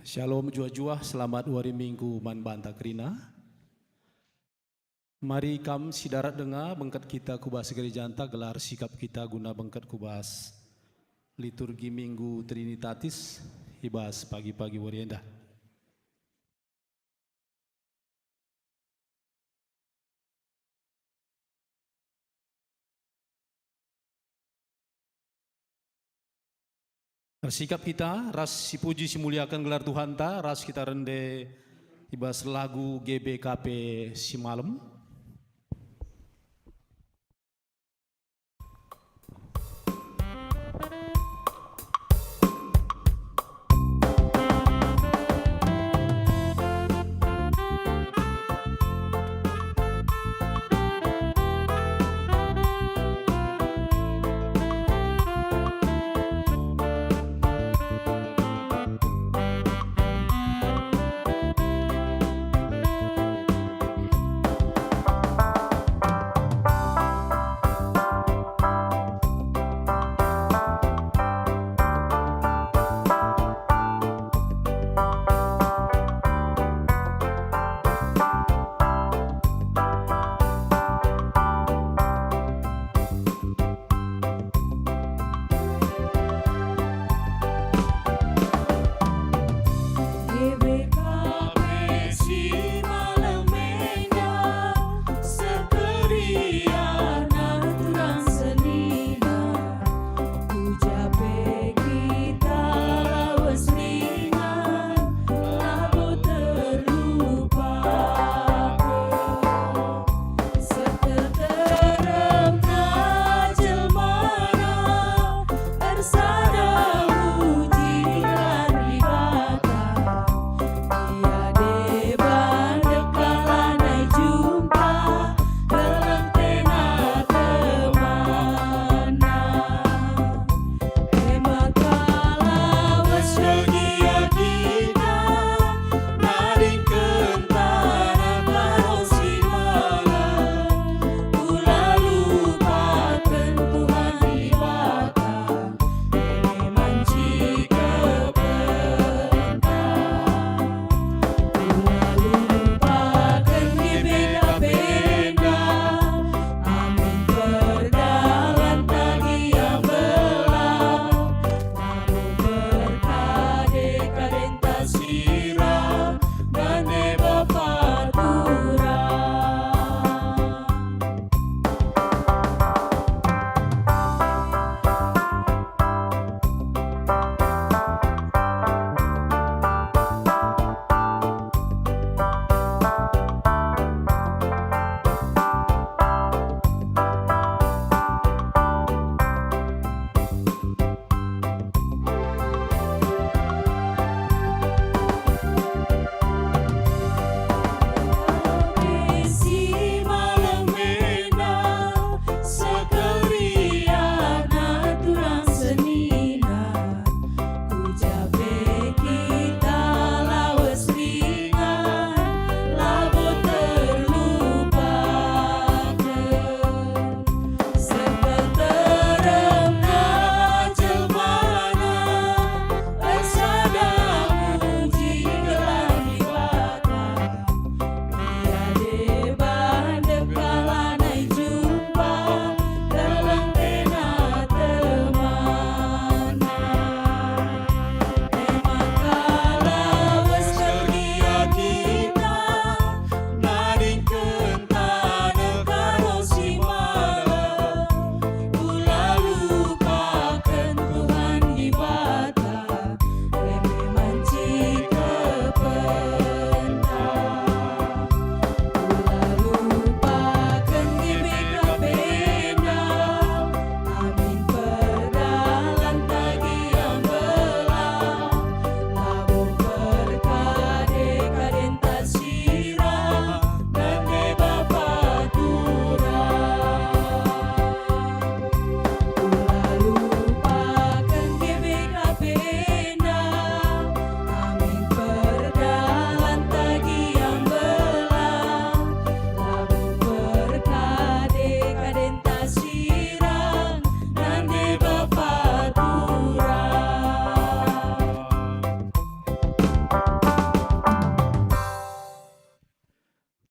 Shalom jua-jua, selamat hari Minggu man banta kerina. Mari kam sidarat dengar bengkat kita kubas gereja anta gelar sikap kita guna bengkat kubas liturgi Minggu Trinitatis hibas pagi-pagi warienda. Sikap kita, ras si puji si muliakan gelar Tuhan ta, ras kita rende ibas lagu GBKP si malam.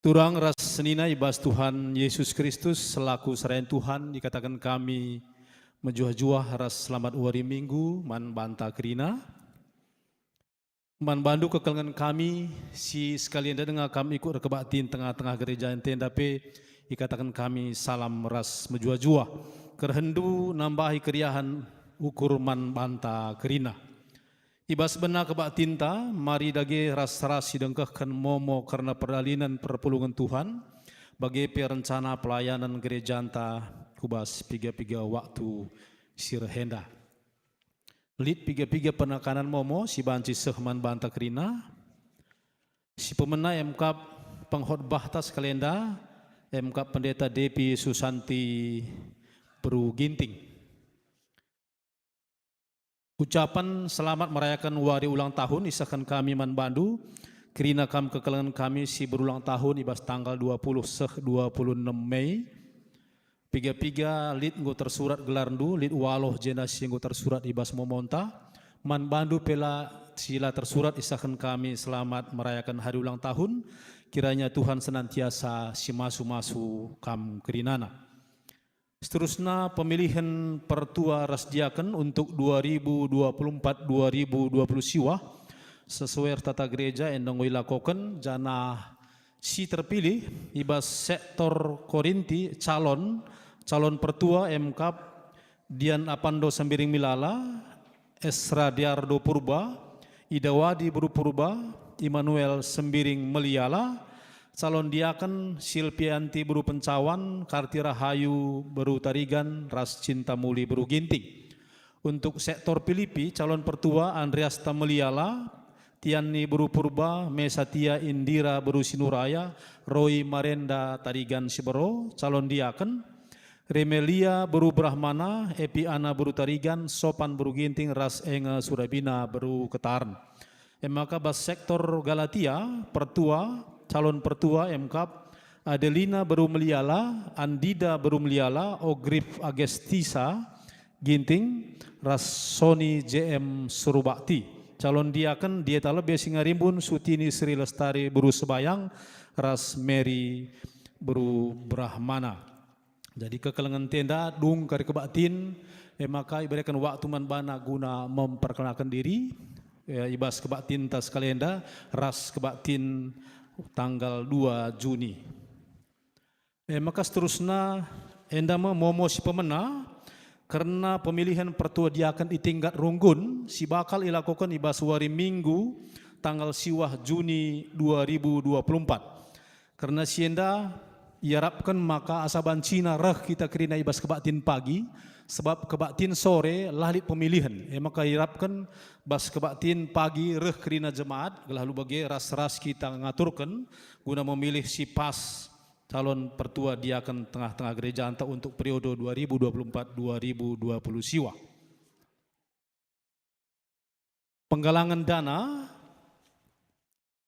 Turang ras senina ibas Tuhan Yesus Kristus selaku serayan Tuhan dikatakan kami menjuah-juah ras selamat wari minggu man banta kerina. Man bandu kekelengan kami si sekalian dengar kami ikut rekebaktin tengah-tengah gereja yang tenda pe dikatakan kami salam ras menjuah-juah. Kerhendu nambahi keriahan ukur man banta kerina. Ibas benar kebak tinta, mari dage ras-ras sidengkahkan momo karena perdalinan perpulungan Tuhan bagi perencana pelayanan gereja anta kubas piga-piga waktu sirhenda. Lid piga-piga penekanan momo si banci sehman banta kerina, si pemena MK penghotbah tas kalenda, MK pendeta Depi Susanti Beru Ginting. Ucapan selamat merayakan wari ulang tahun isakan kami man bandu kerina kam kekelengan kami si berulang tahun ibas tanggal 26 Mei piga-piga lid nggo tersurat gelarndu lid waloh jenasi nggo tersurat ibas momonta man bandu pela sila tersurat isakan kami selamat merayakan hari ulang tahun kiranya Tuhan senantiasa si masu-masu kam kerinana. Seterusnya pemilihan pertua rasdiaken untuk 2024-2020 siwah sesuai tata gereja yang dilakukan jana si terpilih ibas sektor Korinti calon pertua MK Dian Apando Sambiring Milala, Esra Diardo Purba, Idawadi Buru Purba, Immanuel Sembiring Meliala, calon diaken Silpianti Beru Pencawan, Kartira Hayu Beru Tarigan, Ras Cinta Muli Beru Ginting. Untuk sektor Filipi, calon pertua Andreas Tameliala, Tiani Beru Purba, Mesatia Indira Beru Sinuraya, Roy Marenda Tarigan Sibero, calon diaken, Remelia Beru Brahmana, Epi Ana Beru Tarigan, Sopan Beru Ginting, Ras Enga Surabina Beru Ketarn. Maka bas sektor Galatia, pertua, calon pertua MK Adelina Beru Meliala, Andida Beru Meliala, Ogrif Agestisa Ginting, Rasoni JM Surubakti. Calon diaken Dieta Lebih Singarimbun, Sutini Sri Lestari Beru Sebayang, Ras Mary Beru Brahmana. Jadi kekelengan tenda dung kari kebaktin, maka ibarakan waktu manbana guna memperkenalkan diri, ibas kebaktin tas kalenda, ras kebaktin tanggal 2 Juni. Maka seterusnya endama momo si pemena karena pemilihan pertua diakan di tingkat runggun si bakal ilakukan ibas wari minggu tanggal siwah Juni 2024. Karena sienda iarapkan maka asaban Cina reh kita kerina ibas kebaktin pagi sebab kebaktin sore lalit pemilihan. Maka iarapkan bas kebaktin pagi reh kerina jemaat lalu bagi ras-ras kita ngaturkan guna memilih si pas calon pertua diaken tengah-tengah gereja anta untuk periode 2024-2020 siwa. Penggalangan dana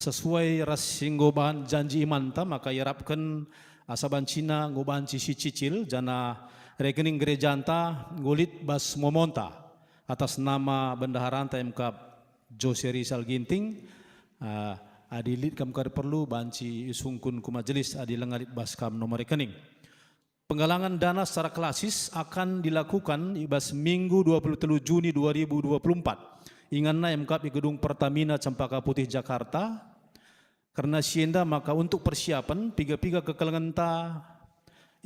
sesuai ras singgoban janji imanta maka iarapkan asaban Cina ngoban si cicil jana rekening gereja anta ngulit bas momonta atas nama bendahara anta MK Jose Rizal Ginting adilit kam kar perlu banci sungkun ku majelis adi lengalit bas kam nomor rekening. Penggalangan dana secara klasis akan dilakukan ibas Minggu 23 Juni 2024. Ingatna MK di Gedung Pertamina Cempaka Putih Jakarta. Karena sienda maka untuk persiapan piga-piga kekelengan ta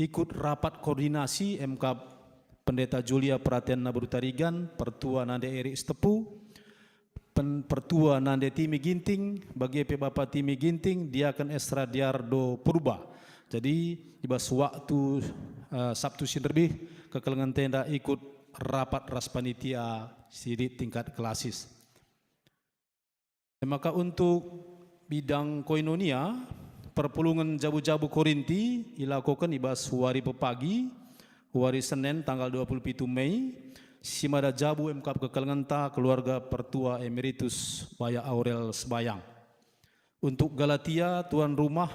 ikut rapat koordinasi MK Pendeta Julia Perhatian Naberu Tarigan, Pertua Nande Erik Stepu, Pertua Nande Timi Ginting, bagi Bapak Timi Ginting, dia akan Esra Diardo Purba. Jadi ibas waktu Sabtu sinterbih kekelengan tenda ikut rapat ras panitia sidik tingkat klasis. Maka untuk bidang koinonia, perpulungan jabu-jabu Korinti dilakukan ibas wari pepagi, wari Senin tanggal 27 Mei, simada jabu MK kekelengan ta keluarga pertua emeritus Baya Aurel Sebayang. Untuk Galatia tuan rumah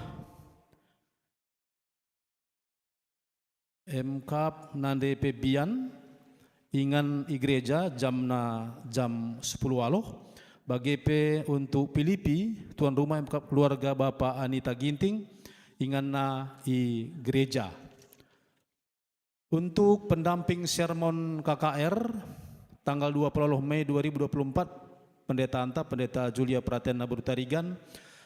MK Nande Pebian ingan igreja jam 10 aloh. Bagi untuk Filipi, tuan rumah MK keluarga Bapak Anita Ginting, inganna i gereja. Untuk pendamping sermon KKR tanggal 20 Mei 2024, Pendeta Anta, Pendeta Julia Pratena Brutarigan,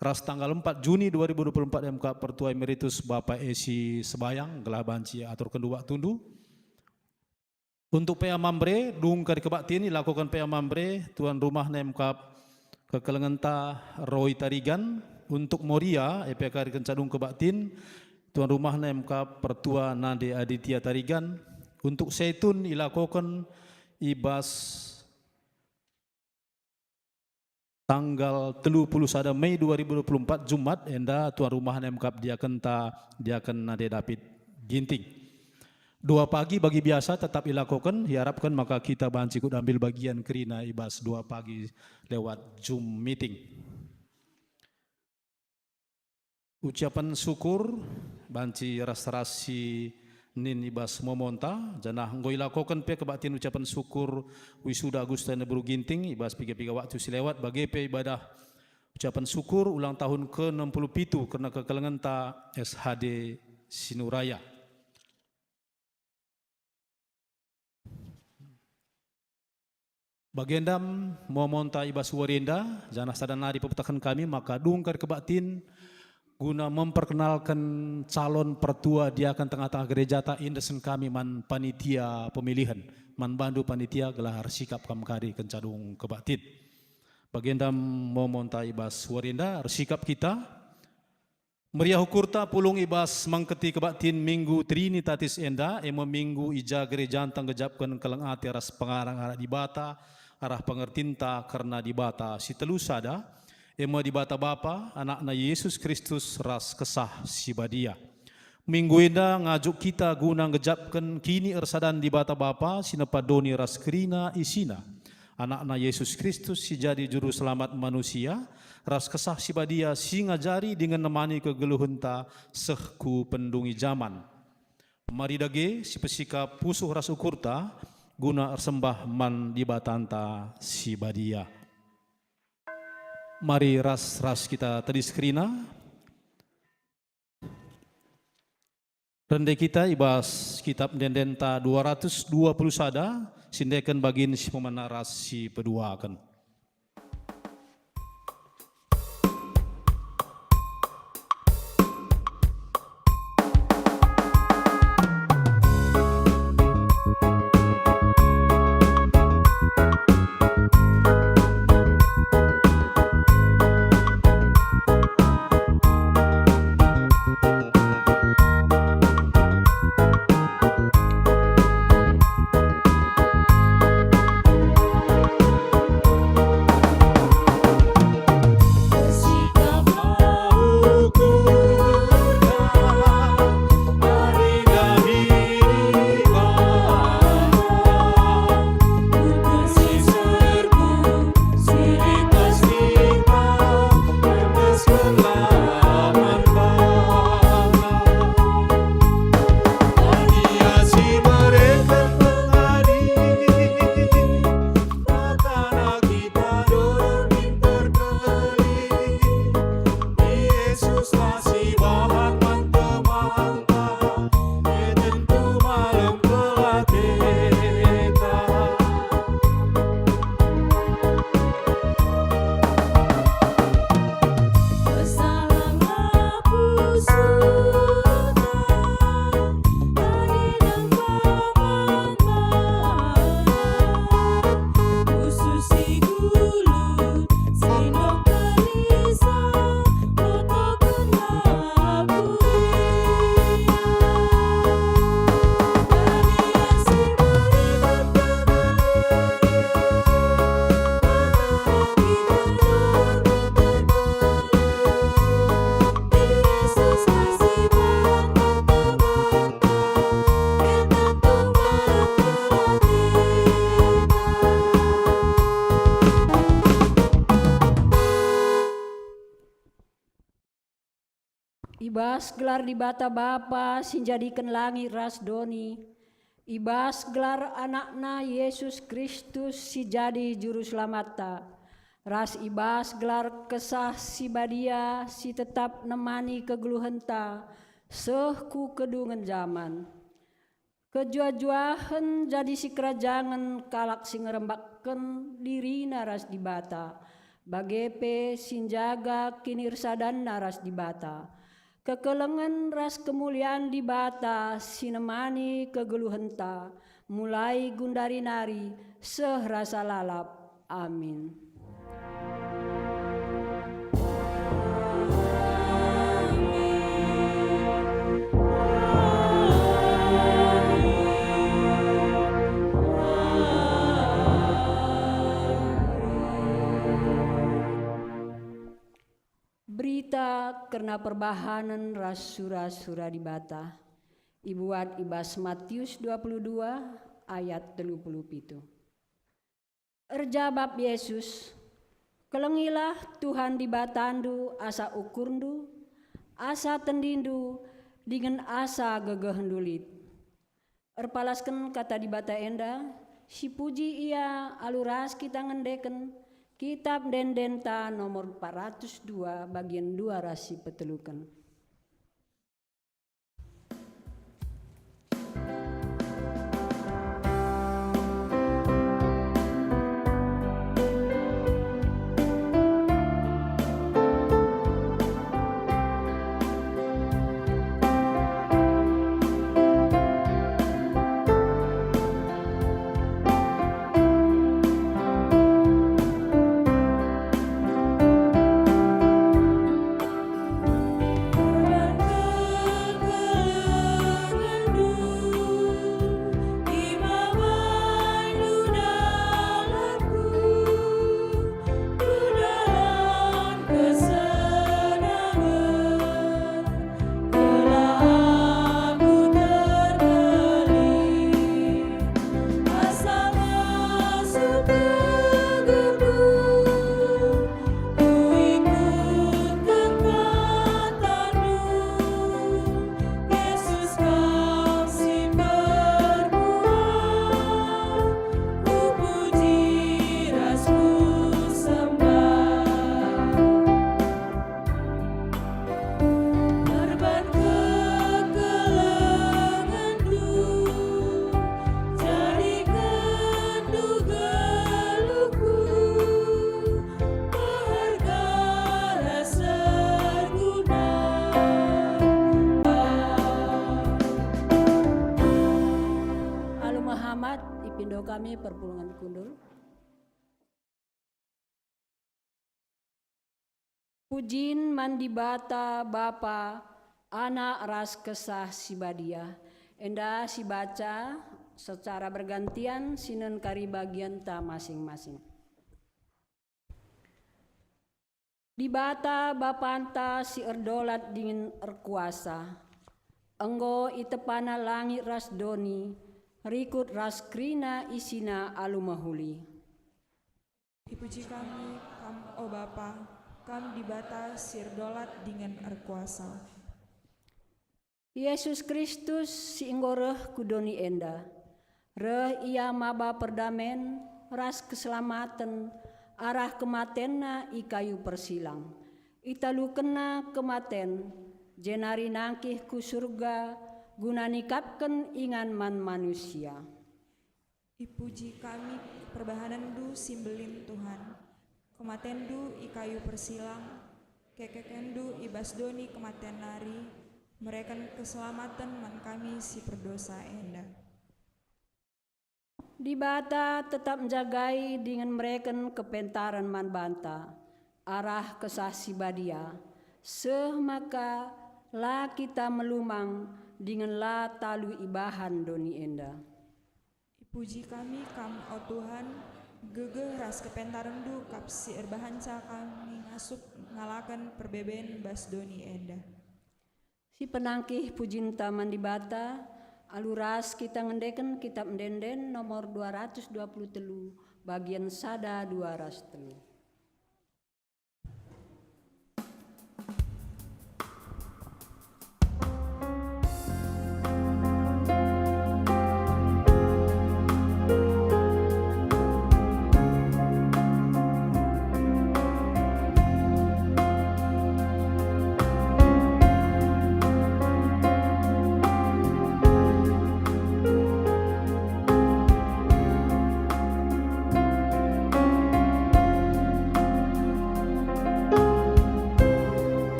ras tanggal 4 Juni 2024 MK Pertua Emeritus Bapak Esi Sebayang, gelah banci atur kedua tundu. Untuk PA Mambre, dungkar kebaktin dilakukan PA Mambre, tuan rumah MK Kekelengenta Roy Tarigan. Untuk Moria, EPK Kencadung Kebaktin, tuan rumah MK Pertua Nade Aditya Tarigan. Untuk Seitun dilakukan ibas tanggal 31 Mei 2024 Jumat enda tuan rumah MK Diaken Nade David Ginting. 2 pagi bagi biasa tetap dilakukan, diharapkan maka kita banci ikut ambil bagian kerina ibas 2 pagi lewat Zoom meeting. Ucapan syukur banci restorasi nin ibas momonta janah ngoi lakukan pe kebaktian ucapan syukur wisuda Agustana Buru Ginting ibas piga-piga waktu silewat bagi pe ibadah ucapan syukur ulang tahun ke-67 karena kekelengan ta SHD Sinuraya. Bagendam momonta ibas warinda janah sadanari pepetakan kami maka dungkar kebaktin guna memperkenalkan calon pertua dia akan tengah-tengah gereja ta indesen kami man panitia pemilihan man bandu panitia gelar sikap kamkari kencadung kebaktin. Bagendam momonta ibas warinda sikap kita meriah hukurta pulung ibas mangketi kebaktin minggu Trinitatis enda minggu ija gereja antang gejapkan kelengati ras pengarang arah di bata arah pengertinta karena di bata si telu sada ema di bata Bapa anakna Yesus Kristus ras kesah si badia. Minggu enda ngajuk kita guna ngejapkan kini ersadan di bata Bapa sinepadoni ras kerina isina anakna Yesus Kristus si jadi juru selamat manusia ras kesah si badia si ngajari dengan nemani kegeluhunta sehku pendungi zaman. Mari dage si pesika pusuh ras ukurta guna ersembah man di batanta si badia. Mari ras kita tadi skrina. Rende kita ibas kitab dendenta 220 sada sindekan bagin si pemana ras si pedua akan. Ibas gelar di bata Bapa sinjadikan langit ras doni. Ibas gelar anakna Yesus Kristus si jadi juru selamata. Ras ibas gelar kesah si badia si tetap nemani kegeluhenta seh ku kedungan zaman. Kejua-juahan jadi si kerajangan kalak si ngerembakken diri naras di bata. Bagepe sinjaga kinirsadan naras di bata. Kekelengan ras kemuliaan di bata sinemani kegeluhenta. Mulai gundari nari seh rasa lalap. Amin. Berita karena perbahanan ras sura-sura di bata. Ibuat ibas Matius 22 ayat 37. Erjabab Yesus, kelengilah Tuhan di batandu asa ukurndu, asa tendindu dengan asa gegehendulit. Erpalaskan kata di bata enda, si puji ia aluras kita ngendeken, kitab dendenta nomor 402 bagian 2 rasi petelukan. Kami perpulungan kundul. Pujin mandibata Bapa, anak ras kesah si badia. Enda si baca secara bergantian sinen kari bagian ta masing-masing. Dibata bapanta si erdolat dingin erkuasa. Enggo itepana langit ras doni. Rikut ras krina isina alumahuli. Dipuji kami, kam o Bapa, kam dibata sirdolat dengan erkuasa. Yesus Kristus si inggoreh kudoni enda. Reh ia maba perdamen, ras keselamatan, arah kematenna ikayu persilang. Italukena kematen, jenari nangkih ku surga, guna nikapkan ingan man manusia. Dipuji kami perbahanan du simbelin Tuhan, kematen du ikayu persilang, kekekendu ibas doni kematen nari, mereka keselamatan man kami si perdosa enda. Dibata tetap menjagai dengan mereka kepentaran man banta, arah kesah si badia, seh maka la kita melumang, dengan la talu ibahan doni enda. Puji kami kam o Tuhan, gegeh ras kepentaran du kap si erbahanca kami ngasup ngalakan perbeben bas doni enda. Si penangkih pujin taman di bata, aluras kita ngendeken kitab denden nomor 223 bagian sada 203.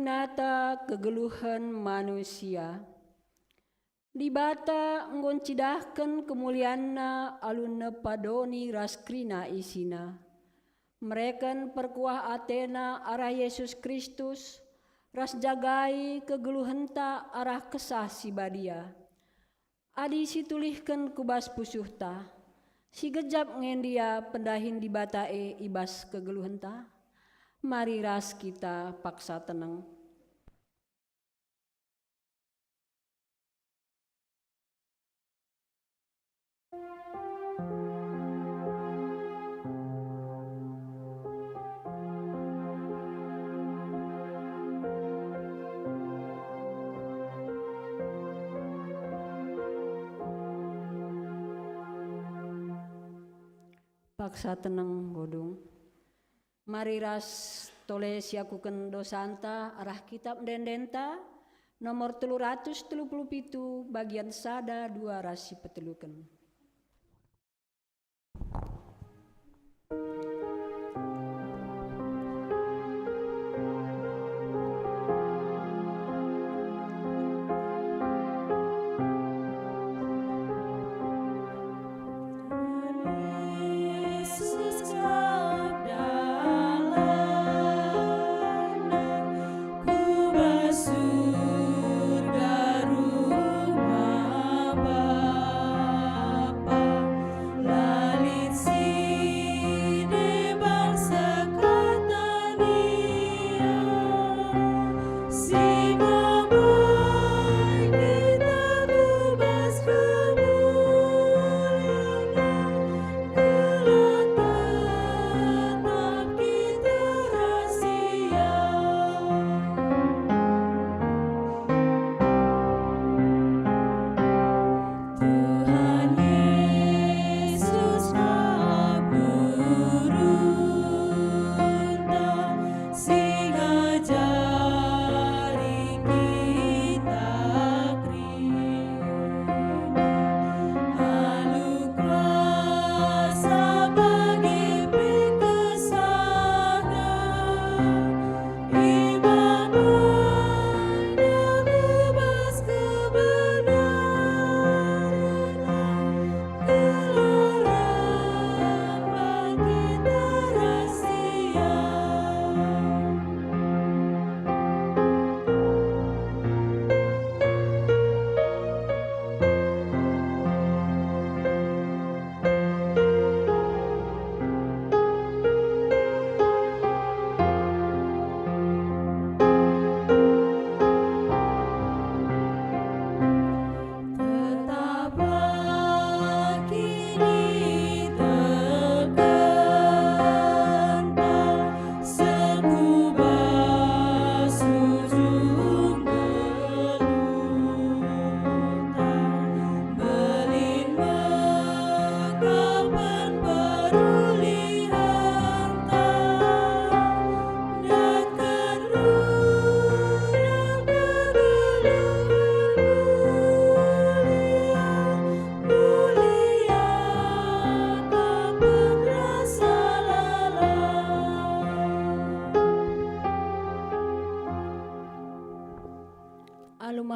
pinata kegeluhan manusia. Di bata nggon cidahken kemulianna alun nepadoni raskrina isina. Mereken perkuah Athena arah Yesus Kristus, ras jagai kegeluhenta arah kesah si badia. Adi situlihken kubas pusuhta, si gejap ngendia pendahin di batae ibas kegeluhenta. Mari ras kita paksa tenang. Paksa tenang godung. Mari ras tole siakuken dosanta arah kitab dendenta nomor 337 bagian sada 2 rasi peteluken.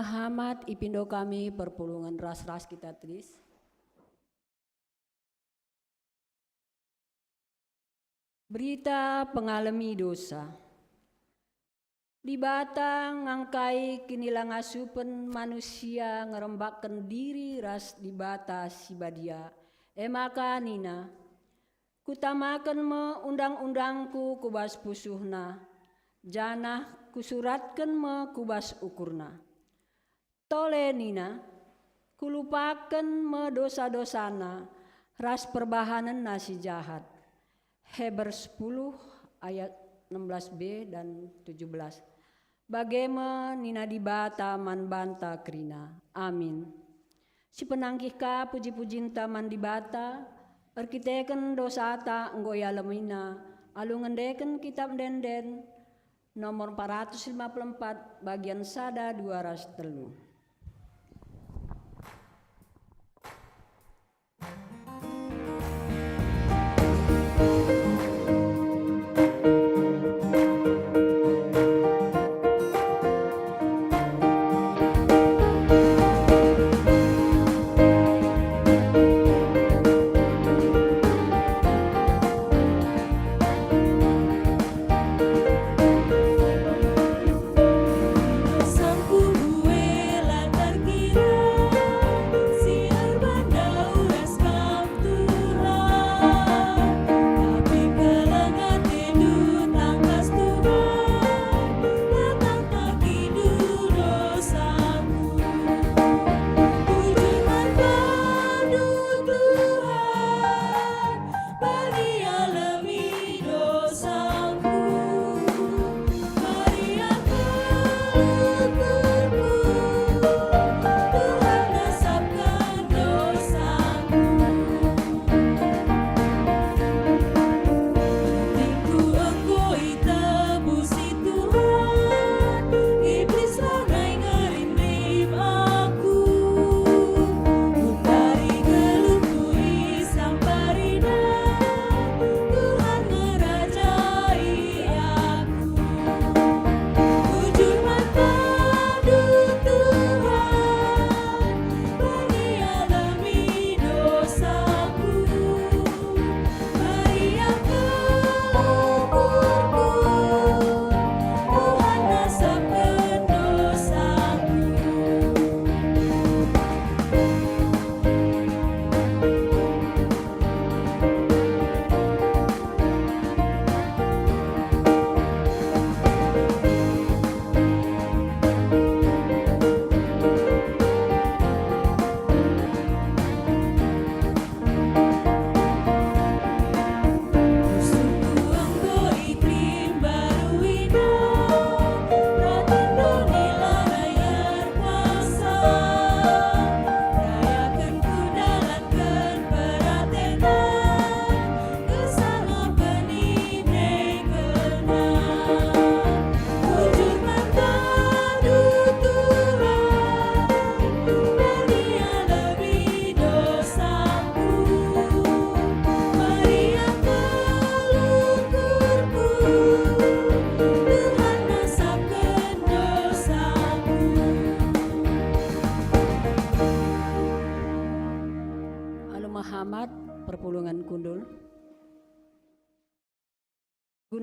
Muhammad ipindo kami perpulungan ras-ras kita tulis. Berita pengalami dosa. Di batang ngangkai kinilang asupen manusia ngerembakken diri ras di bata si badia. Maka nina, kutamakan me undang-undangku kubas pusuhna, janah kusuratkan me kubas ukurna. Tole nina, kulupaken me dosa-dosana, ras perbahanan nasi jahat. Heber 10 ayat 16b dan 17. Bagema nina dibata man banta krina. Amin. Si penangkih ka puji-pujin taman dibata, arkiteken dosata nggoya lemina, alungendeken kitab denden nomor 454 bagian sada 203.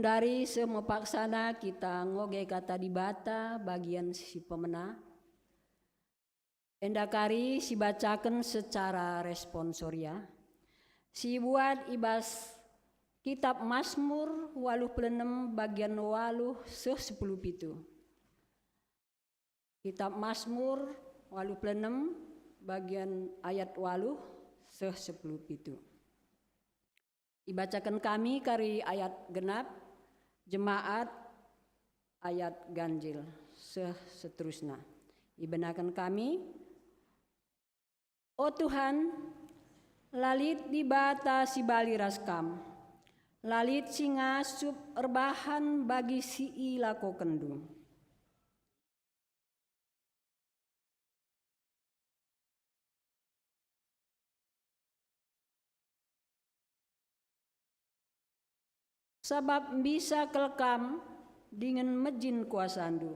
Saudari semepaksana kita ngoge kata dibata bagian si pemena. Endakari si bacakan secara responsoria. Si buat ibas kitab Mazmur 86 bagian 8 10 pitu. Kitab Mazmur 86 bagian ayat 8 10 pitu. Dibacakan kami kari ayat genap, jemaat ayat ganjil, seterusnya. Dibenakan kami, oh Tuhan, lalit di bata si bali raskam, lalit si ngasup erbahan bagi si ilako kendung. Sabab bisa kelkam dengan mejin kuasandu,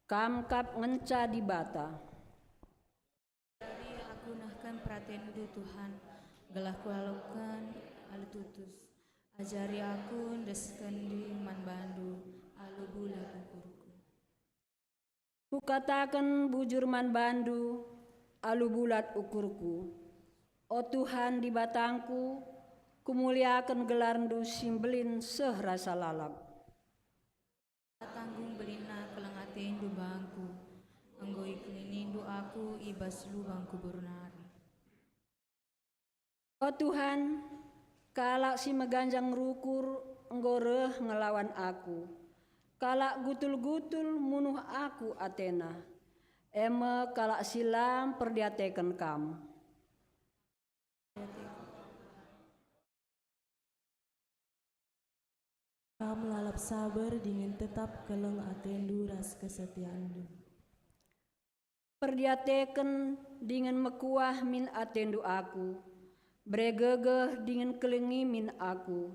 kam kap ngenca di bata. Jadi aku nahkan pratendu Tuhan, gelah kualakukan alu tutus. Ajari aku desken di man bandu, alu bulat ukurku. Kukatakan bujur man bandu, alu bulat ukurku. O Tuhan di batangku, kumuliakan gelarndu simbelin sehrasa lalap. Tanggung belina kelengatendu bangku, anggo iklinindu aku ibas lubangku bernari. O Tuhan, kalak si meganjang rukur enggoreh ngelawan aku. Kalak gutul-gutul munuh aku Athena. Eme kalak silam perdiateken kam. Kam lalap sabar dingin tetap keleng atendu ras kesetiaandu. Perdiateken dengan mekuah min atendu aku. Bregegeh dengan kelengi min aku.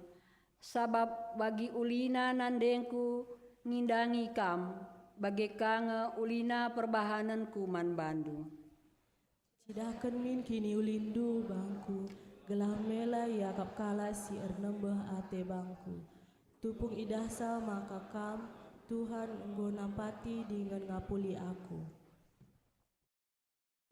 Sabab bagi ulina nandengku ngindangi kam. Bagi kange ulina perbahananku man bandu. Cidahkan min kini ulindu bangku. Gelah mela yakap kala si ernembeh ate bangku. Tupung idasa maka kam Tuhan enggo nampati dengan ngapuli aku.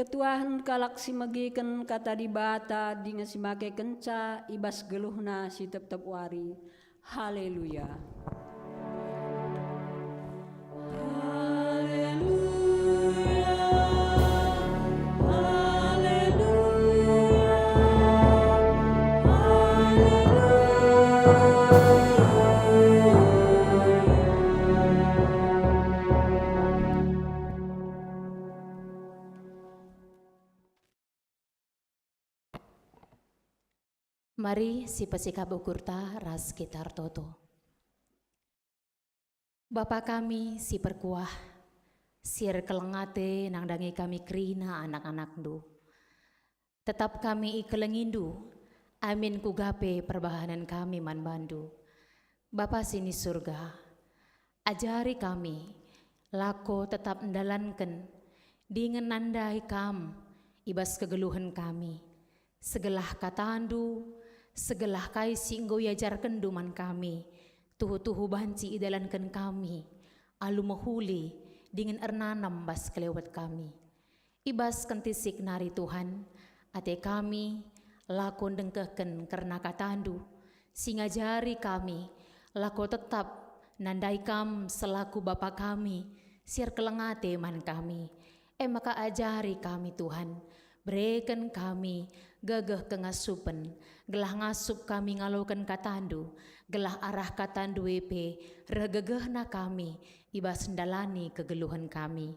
Ketuahan kalak si megiken kata di bata dengan si make kenca ibas geluhna si tep wari. Haleluya. Mari si pesikap ukurta ras kitar toto. Bapa kami si perkuah, sir kelengate nangdangi kami krina anak-anak du. Tetap kami ikelengindu, amin kugape perbahanan kami man bandu. Bapa sini surga, ajari kami, lako tetap mendalankan, dengan nandai kam, ibas kegeluhan kami. Segelah katandu, segelah kai singgo yajarkan duman kami, tuhu-tuhu banci idalankan kami, alu mahuli dingin ernanam bas kelewat kami. Ibas kentisik nari Tuhan, ate kami lakon dengkehken karena katandu, singajari kami, lako tetap nandai kam selaku Bapa kami, siar kelengate man kami. Maka ajari kami Tuhan, berikan kami gagah kengasupan, gelah ngasup kami ngalokan katandu, gelah arah katandu wepe, regegehna kami, ibas ndalani kegeluhan kami.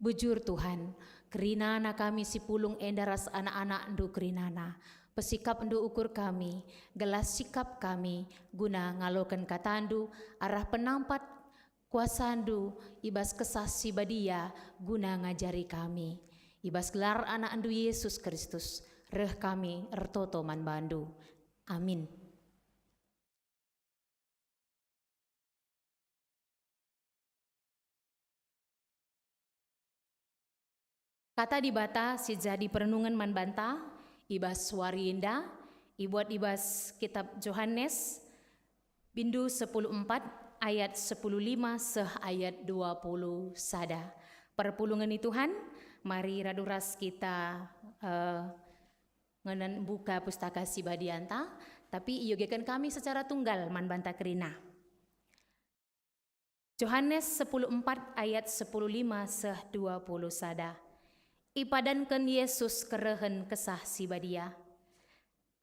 Bujur Tuhan, kerinana kami si pulung endaras anak-anak ndu kerinana, pesikap ndu ukur kami, gelah sikap kami, guna ngalokan katandu, arah penampat kuasandu, ibas kesasi badia, guna ngajari kami. Ibas gelar anak andu Yesus Kristus, reh kami ertoto man bandu. Amin. Kata di bata si jadi perenungan man banta, ibas wariinda, ibuat ibas kitab Yohanes, Bindu 10:4 ayat 10:5 seh ayat 20 sada. Perpulungan ni Tuhan, mari raduras kita ngenen buka pustaka Sibadianta, tapi iyogekan kami secara tunggal man banta kerina. Yohanes 10:4 ayat 10:5 seh 20 sada. Ipadankan Yesus kerehen kesah Sibadia.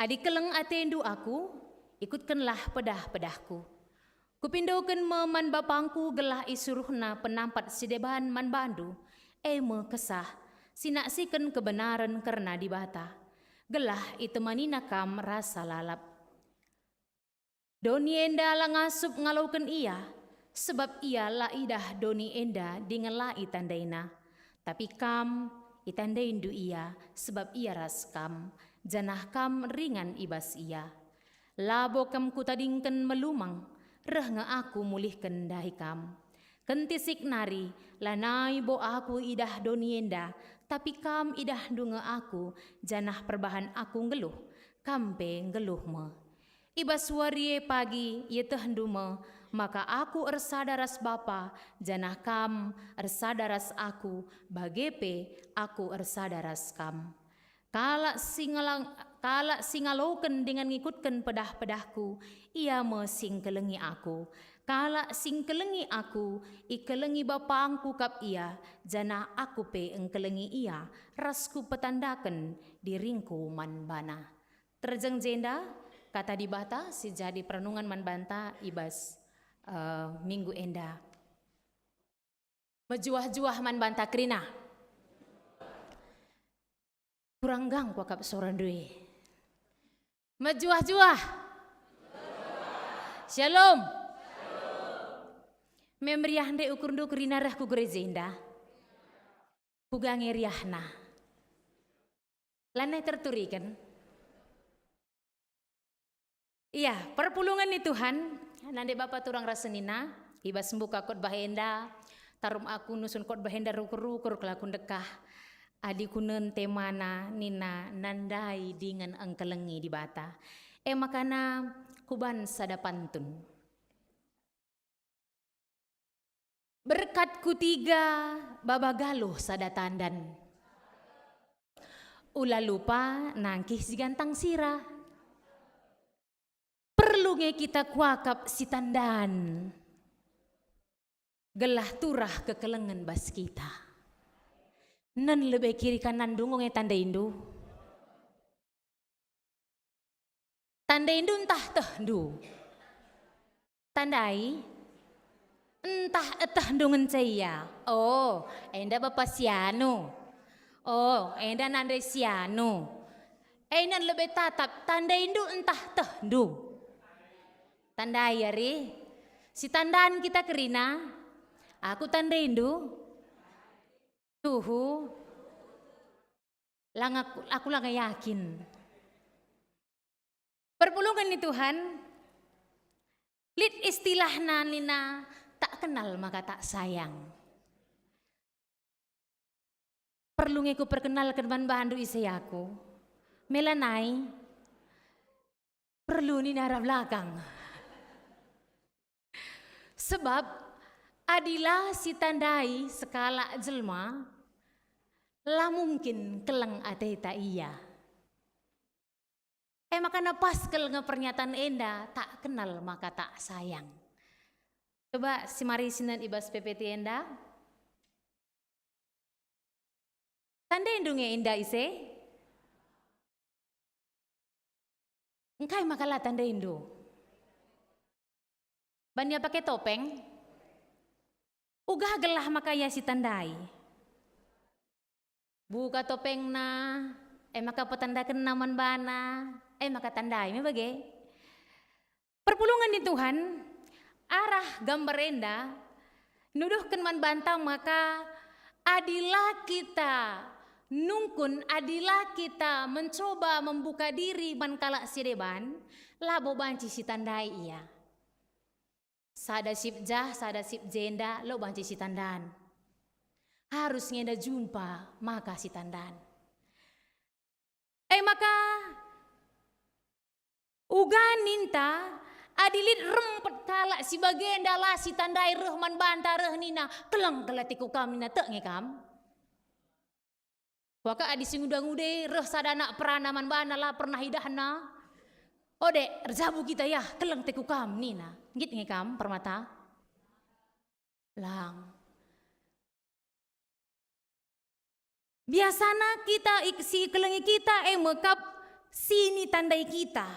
Adi keleng atendu aku, ikutkanlah pedah-pedahku. Kupindokan man bapangku gelah isuruhna penampat sideban man bandu, me kesah, sinaksikan kebenaran karena dibata. Gelah itemanina kam rasa lalap. Doni enda langasup ngalaukan ia, sebab ia laidah doni enda dengan lai tandaina. Tapi kam itandaindu ia, sebab ia ras kam, janah kam ringan ibas ia. Labo kam kutadingkan melumang, reh nga aku mulihkan dahi kam. Kentisik nari, lanai bo aku idah donienda, tapi kam idah dunga aku, janah perbahan aku ngeluh, kampe ngeluh me. Ibas warie pagi, ye tehendu me, maka aku ersadaras bapa, janah kam ersadaras aku, bagepe aku ersadaras kam. Kala singalauken dengan ngikutkan pedah-pedahku, ia sing kelengi aku. Kala sing kelengi aku, ikelengi bapangku kap ia, jana aku pe engkelengi ia, rasku petandakan diringku man bana. Terjeng jenda, kata dibata, si jadi perenungan man banta ibas minggu enda. Mejuah-juah man banta krina. Kurang gang kuakap soran dui. Mejuah-juah. Shalom. Memriah nde ukur ndu kerina rah ku gerejenda. Kugange riahna. Lanai terturikan. Iya, perpulungan ni Tuhan. Nande Bapak turang rasenina. Ibas membuka kot bahenda. Tarum aku nusun kot bahenda rukur-rukur kelakun dekah. Adi kunen temana nina nandai dengan engkelengi di bata. Makana kuban sada pantun. Berkat kutiga babagaluh sada tandan. Ula lupa nangkih si gantang sirah. Perlu nge kita kuakap si tandan. Gelah turah kekelengan bas kita. Nan lebih kiri kanan dungong tanda indu. Tanda indu entah tehdu. Tandai entah tehdu saya. Oh, enda bapak sianu. Oh, enda nanda sianu. Nan lebih tatap tanda indu entah tehdu. Tandai yari. Si tandaan kita kerina. Aku tanda indu. Tuhu, aku lang yakin. Perpulungan ni Tuhan, lit istilah nina tak kenal maka tak sayang. Perlu ngeku perkenalkan man bandu isayaku, melanai, perlu ni nara belakang. Sebab adilah si tandai skala jelma, lah mungkin keleng ateta iya. Makana pas keleng pernyataan enda, tak kenal maka tak sayang. Coba si mari sinan ibas PPT enda. Tanda endungnya enda ise. Engkai makalah tanda endu. Bania pakai topeng. Ugah gelah makaya si tandai. Buka topeng na, maka petandakan naman bana, maka tandai, bagai. Perpulungan ni Tuhan, arah gambar enda, nuduhkan man bantang maka adilah kita, nungkun adilah kita mencoba membuka diri man kalak sideban, labo banci si tandai iya. Sada sip jah, sada sip jenda, lo banci si tandan. Harus ngenda jumpa, maka si tandan. Maka uga ninta Adilit rempet kala si bagian dala si tandai rehman banta reh nina kelang kelatiku kam nina tek ngekam. Waka adi singudang-ude reh sadana peranaman bana lah pernah hidahna. Ode rejabu kita ya kelang teku kam nina. Ngit ngekam permata. Lang. Biasana kita si kelengi kita mekap sini tandai kita.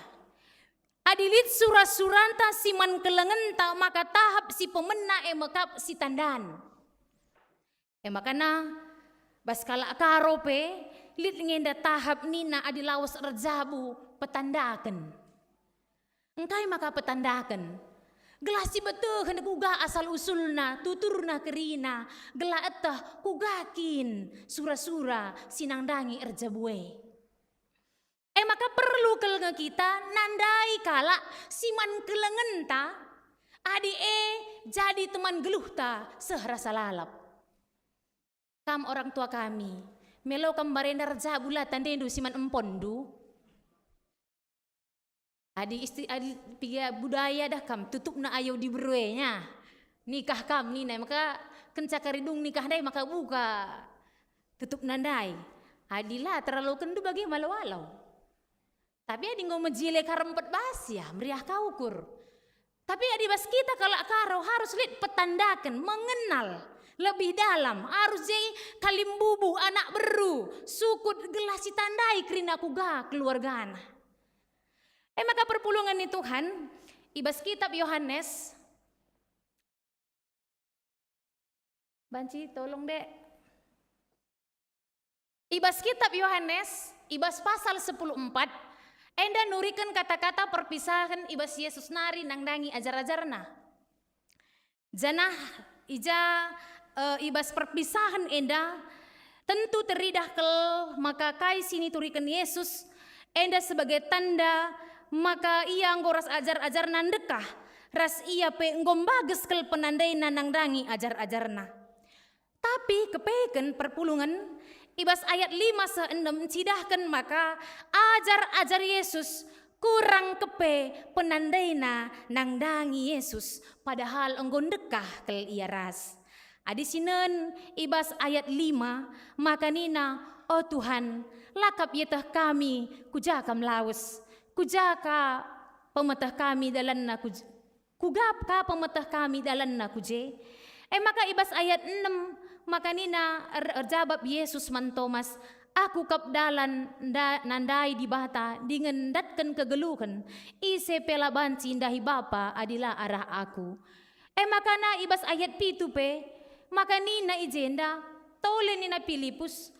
Adilit surah-suranta si man kelengenta maka tahap si pemena mekap si tandan. Makana baskala karope lit ngenda tahap nina adilawas rejabu petandakan. Engkai maka petandakan. Gelasi betul hendak kuga asal usulna tuturna kerina gela etah kugakin sura-sura sinangdangi erjabue. Maka perlu kelenga kita nandai kala siman kelengenta adi jadi teman geluhta sehrasa lalap. Kam orang tua kami melo kam barenda rejabula tandendu siman empondu. Adi piga budaya dah kam tutup na ayo di beruenya nikah kam nina maka kencakaridung nikah dai maka buka tutup nandai adilah terlalu kendu bagi malau-walau tapi adi ngomong jile karempet bas ya meriah kaukur tapi adi bas kita kalau karo harus lihat petandakan mengenal lebih dalam harus jadi kalimbubu anak beru sukut gelasi tandai kerina kuga keluargana. Maka perpulungan ni Tuhan, ibas kitab Yohanes. Banci tolong dek. Ibas kitab Yohanes, ibas pasal 10:4. Enda nurikan kata-kata perpisahan ibas Yesus nari nangdangi ajar-ajarna. Janah ibas perpisahan enda tentu teridah kel maka kai sini turikan Yesus enda sebagai tanda maka ia nggoras ajar-ajar nandekah ras ia pe ngombages kel penandai nanangdangi ajar-ajarna. Tapi kepeken perpulungan ibas ayat 5-6 cidahkan maka ajar-ajar Yesus kurang kepe penandaina nangdangi Yesus padahal enggon dekah kel ia ras. Adi sinen ibas ayat 5 maka nina oh Tuhan lakap yetah kami kujakam laus kujaka pemetah kami dalanna kugap ka pemetah kami dalanna kuje. Maka ibas ayat 6 maka nina jawab Yesus man Thomas aku kap dalan nandai di bata dengan datkan kegeluhan ise pelaban cindahi bapa adilah arah aku. Maka na ibas ayat 7 pe maka nina ijenda tole nina Filipus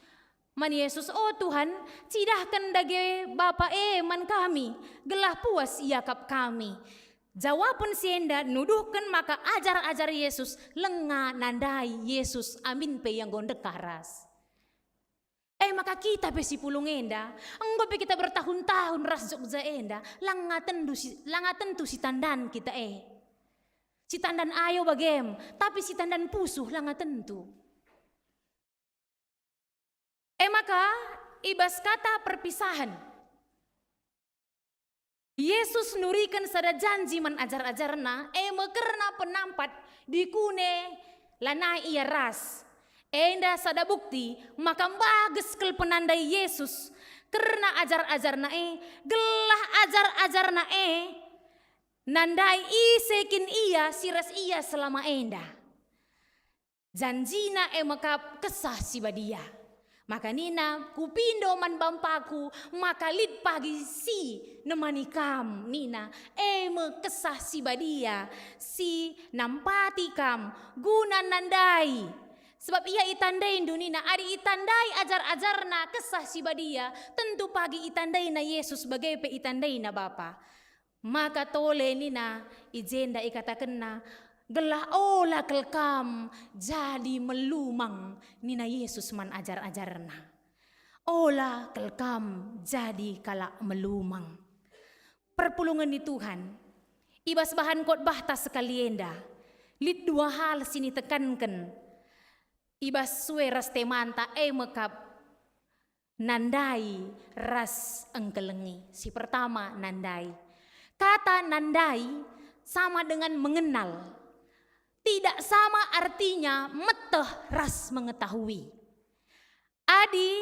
man Yesus, oh Tuhan, cidahkan dage Bapa man kami, gelah puas yakap kami. Jawaban sienda nuduhkan maka ajar-ajar Yesus, lenga nandai Yesus, amin pe yang gondek karas. Maka kita pe si pulung enda, enggo pe kita bertahun-tahun ras jogja enda, langa tentu si tandan kita Si tandan ayo bagem, tapi si tandan pusuh langa tentu. Maka ibas kata perpisahan. Yesus nurikan sada janji man ajar-ajarna, mekerna penampat dikune lana ia ras. Enda sada bukti maka bagus kel penandai Yesus karena ajar-ajarna gelah ajar-ajarna nandai isekin ia siras ia selama enda. Janjina maka kesah si badia. Maka nina kupindo man bampaku maka lit pagi si nemani kam nina kesah si badia si nampati kam guna nandai sebab ia itandai nina ari itandai ajar-ajarna kesah si badia tentu pagi itandai na Yesus sebagai pe itandai na Bapa maka tole nina ijenda ikatakenna gelah olah kelkam jadi melumang nina Yesus man ajar-ajarna. Olah kelkam jadi kala melumang. Perpulungan di Tuhan. Ibas bahan khotbah tas sekali enda. Lid dua hal sini tekankan. Ibas sue ras temanta mekap nandai ras engkelengi. Si pertama nandai. Kata nandai sama dengan mengenal. Tidak sama artinya meteh ras mengetahui. Adi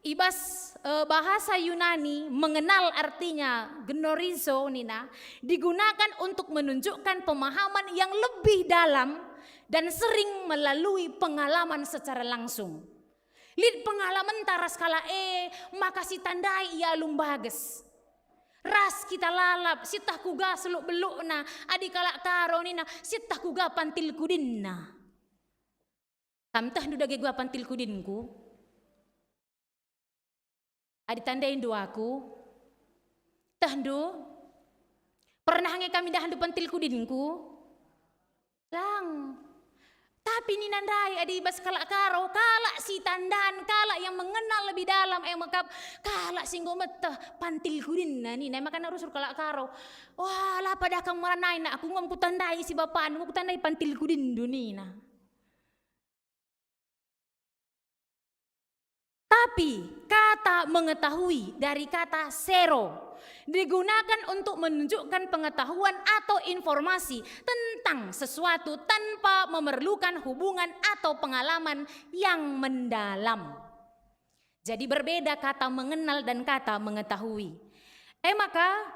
ibas bahasa Yunani mengenal artinya gnorizo nina digunakan untuk menunjukkan pemahaman yang lebih dalam dan sering melalui pengalaman secara langsung. Lid pengalaman taras kala makasih tandai ia lumbages. Ras kita lalap, sitah kuga seluk beluk na, adi kalak karo nina, sitah kuga pantil kudin na. Kamtah duda gua pantil kudinku. Adi tandain doaku. Tahdu, pernah nge kami dahan du pantil kudinku? Lang. Tapi ni nandai adi bas kalak karo, kalak si tandan, kalak yang mengenal lebih dalam, makap kalak singgo meteh pantil kudin na ni, makan harus kalak karo. Wah, lah pada kamu meranai nak aku ngomong tandai si bapak, ngomong tandai pantil kudin dunina. Tapi kata mengetahui dari kata sero digunakan untuk menunjukkan pengetahuan atau informasi tentang sesuatu tanpa memerlukan hubungan atau pengalaman yang mendalam. Jadi berbeda kata mengenal dan kata mengetahui. Maka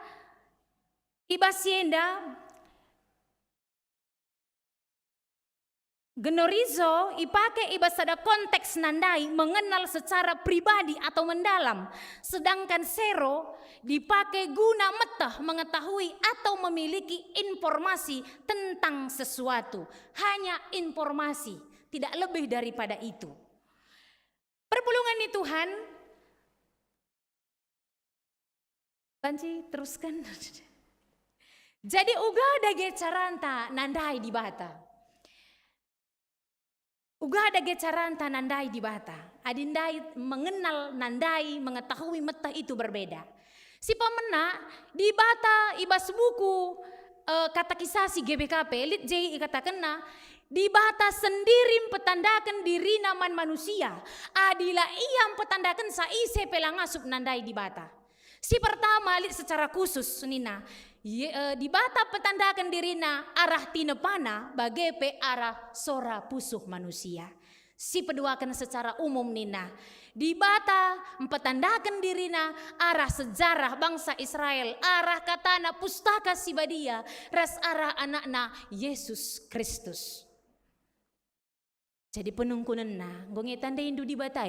ibasienda Gnorizo ipake ibasada konteks nandai mengenal secara pribadi atau mendalam. Sedangkan sero dipakai guna metah mengetahui atau memiliki informasi tentang sesuatu. Hanya informasi, tidak lebih daripada itu. Perpulungan ni Tuhan. Banci teruskan. Jadi uga ada gecaranta nandai di bata. Uga ada gecaranta nandai di bata. Adindai mengenal nandai, mengetahui metah itu berbeda. Si pemena di bata ibas buku kata kisah si GBKP, Lit J katakanna di bata sendiri petandakan diri naman manusia. Adila iam petandakan saise pelangasup nandai di bata. Si pertama Lit secara khusus nina. Di bata petandakan dirina arah tinepana bagepe arah sora pusuh manusia. Si peduakan secara umum nina. Di bata petandakan dirina arah sejarah bangsa Israel, arah katana pustaka sibadia, ras arah anakna Yesus Kristus. Jadi penungkunan na, gonge tanda indu di bata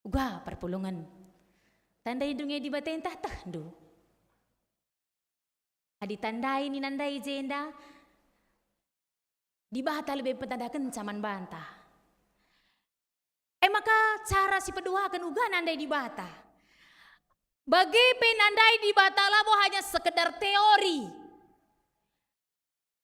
uga perpulungan. Tanda hidungnya di bata entah tahdu. Adi tandai ni nandai jenda. Di bata lebih petandakan caman bantah. Maka cara si peduakan uga nandai di bata. Bagi penandai di bata labo hanya sekedar teori.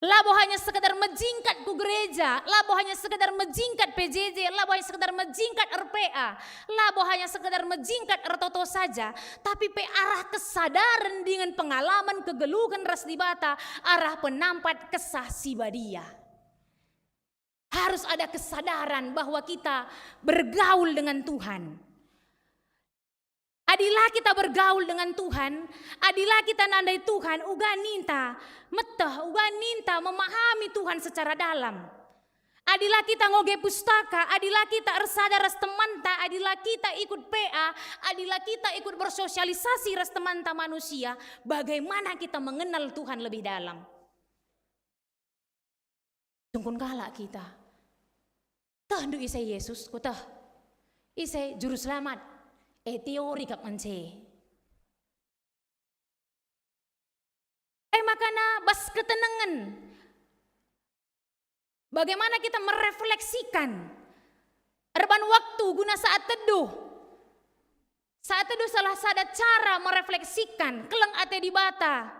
Labo hanya sekedar menjingkat ku gereja, labo hanya sekedar menjingkat PJJ, labo hanya sekedar menjingkat RPA, labo hanya sekedar menjingkat RTOTO saja, tapi pe arah kesadaran dengan pengalaman kegeluhan ras di bata, arah penampat kesah sibadia. Harus ada kesadaran bahwa kita bergaul dengan Tuhan. Adilah kita bergaul dengan Tuhan, adilah kita nandai Tuhan, uga ninta, metah, uga ninta memahami Tuhan secara dalam. Adilah kita ngoge pustaka, adilah kita ersadar ras temanta, adilah kita ikut PA, adilah kita ikut bersosialisasi ras temanta manusia, bagaimana kita mengenal Tuhan lebih dalam. Tungkun galak kita. Tah ndu isai Yesus, kutah. Isai juru selamat. Teori kap ence. Makana bas ketenangan. Bagaimana kita merefleksikan erban waktu guna saat teduh. Saat teduh salah satu cara merefleksikan keleng ate di bata.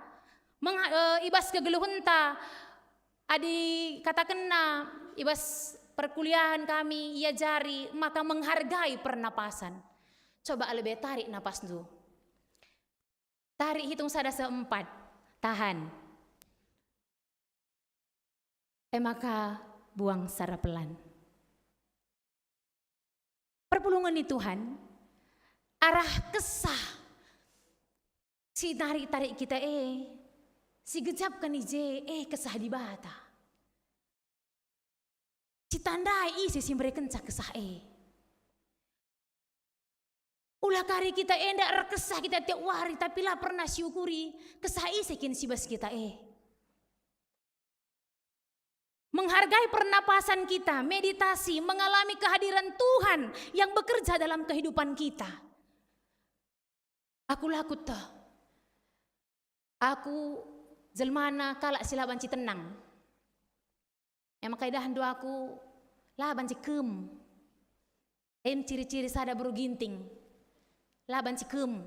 Ibas kegeluhenta. Adi katakanna ibas perkuliahan kami ia jari maka menghargai pernapasan. Coba lebih tarik napas dulu. Tarik hitung sada seempat. Tahan. Maka buang secara pelan. Perpulungan di Tuhan. Arah kesah. Si tarik-tarik kita si gejapkan ije kesah di bata. Si tandai si mereka kencah kesah Ulah kari kita ndak rekesah kita tiap hari tapi lah pernah syukuri kesah sekin si bas kita Menghargai pernapasan kita, meditasi, mengalami kehadiran Tuhan yang bekerja dalam kehidupan kita. Aku lakut toh. Aku jelmana kalak sila banci tenang. Yang makaidahan doa aku lah banci kem. Ciri-ciri sada buru ginting. Lah banci kem.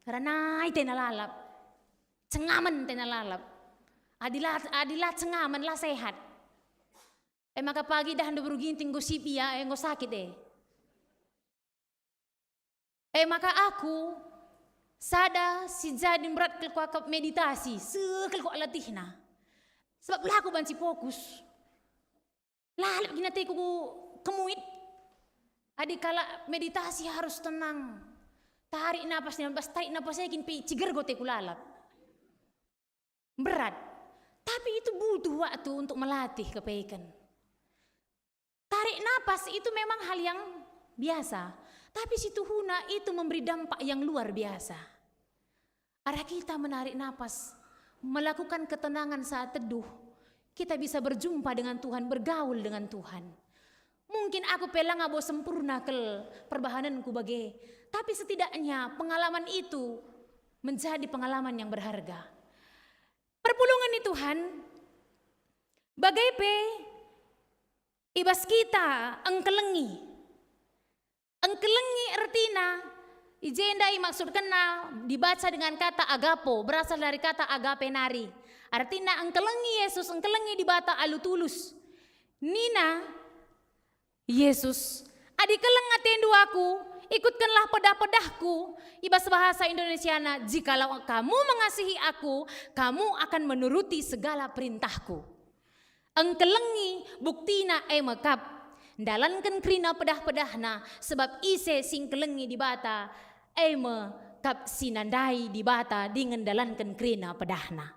Karena tena lalap. Cengaman tena lalap. Adilah cengaman lah sehat. Maka pagi dah anda beruginting gosip ya, ngo sakit maka aku sada si jadi berat kelkuak meditasi, sekelkuak latihna. Sebab lah aku banci fokus. Lah gina teku kemuit. Adik kala meditasi harus tenang. Tarik napasnya, pas tarik napasnya kin pi ciger go teku lalap. Berat. Tapi itu butuh waktu untuk melatih kepaikan. Tarik napas itu memang hal yang biasa. Tapi situ huna itu memberi dampak yang luar biasa. Arah kita menarik napas, melakukan ketenangan saat teduh. Kita bisa berjumpa dengan Tuhan, bergaul dengan Tuhan. Mungkin aku pelang abo sempurna ke perbahananku bagi. Tapi setidaknya pengalaman itu menjadi pengalaman yang berharga. Perpulungan ni Tuhan, bagai ibas kita engkelengi. Engkelengi artina ijendai maksud kena dibaca dengan kata agapo, berasal dari kata agape nari. Artinya engkelengi Yesus, engkelengi di bata alu tulus. Nina Yesus, adikeleng atendu aku, ikutkanlah pedah-pedahku. Ibas bahasa Indonesiana, jikalau kamu mengasihi aku, kamu akan menuruti segala perintahku. Engkelengi buktina mekap dalankan krina pedah-pedahna sebab ise sing kelengi di bata mekap sinandai di bata dengan dalankan krina pedahna.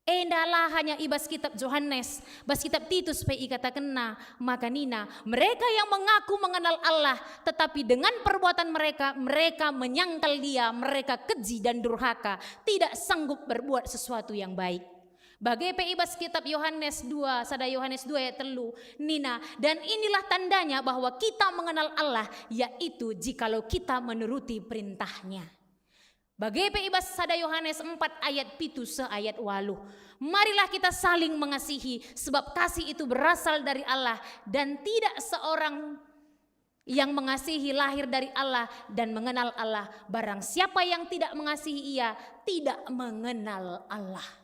Endalah hanya ibas kitab Yohanes, bas kitab Titus PI katakanna maka nina mereka yang mengaku mengenal Allah tetapi dengan perbuatan mereka menyangkal dia, mereka keji dan durhaka, tidak sanggup berbuat sesuatu yang baik. Bagai ibas kitab Yohanes 2, sada Yohanes 2 ayat 3, nina, dan inilah tandanya bahwa kita mengenal Allah, yaitu jikalau kita menuruti perintahnya. Bagai ibas sada Yohanes 4 ayat 7 ayat 8, marilah kita saling mengasihi, sebab kasih itu berasal dari Allah, dan tidak seorang yang mengasihi lahir dari Allah dan mengenal Allah. Barang siapa yang tidak mengasihi ia, tidak mengenal Allah.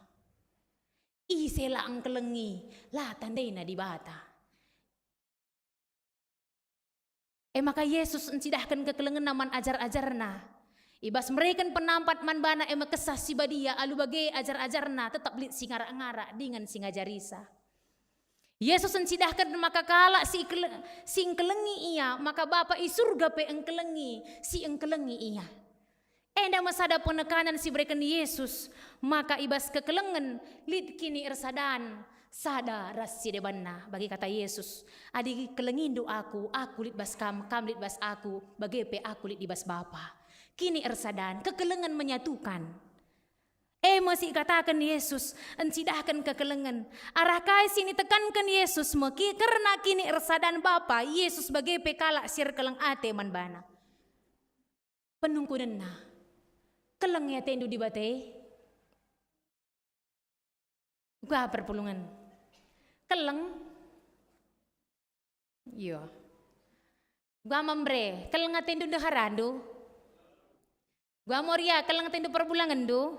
Isela angkelengi lah tandaina di bata. Maka Yesus encidahkan kekelengan naman ajar-ajarna. Ibas mereka penampat manbana kesah si badia alu bagai ajar-ajarna tetap lit singara-ngara dengan singajarisa. Yesus encidahkan maka kala si engkelengi ia, maka Bapa i surga pe engkelengi si engkelengi ia. Enda masada penekanan si berikan Yesus, maka ibas kekelengan lid kini ersadan sada rasi debanna. Bagi kata Yesus, adi kelengindu aku lid bas kam lit bas aku, bagi pe aku lid ibas Bapa. Kini ersadan kekelengan menyatukan. Masih katakan Yesus, encidahkan kekelengan. Arah kai sini tekankan Yesus meki karena kini ersadan Bapa. Yesus bagi pe kalak sir keleng ate manbana. Penungku denna. Keleng ya tendu di bate. Gua perpulungan. Keleng. Iya. Gua membre, keleng tendu deharandu. Gua moria, keleng tendu perbulangan du.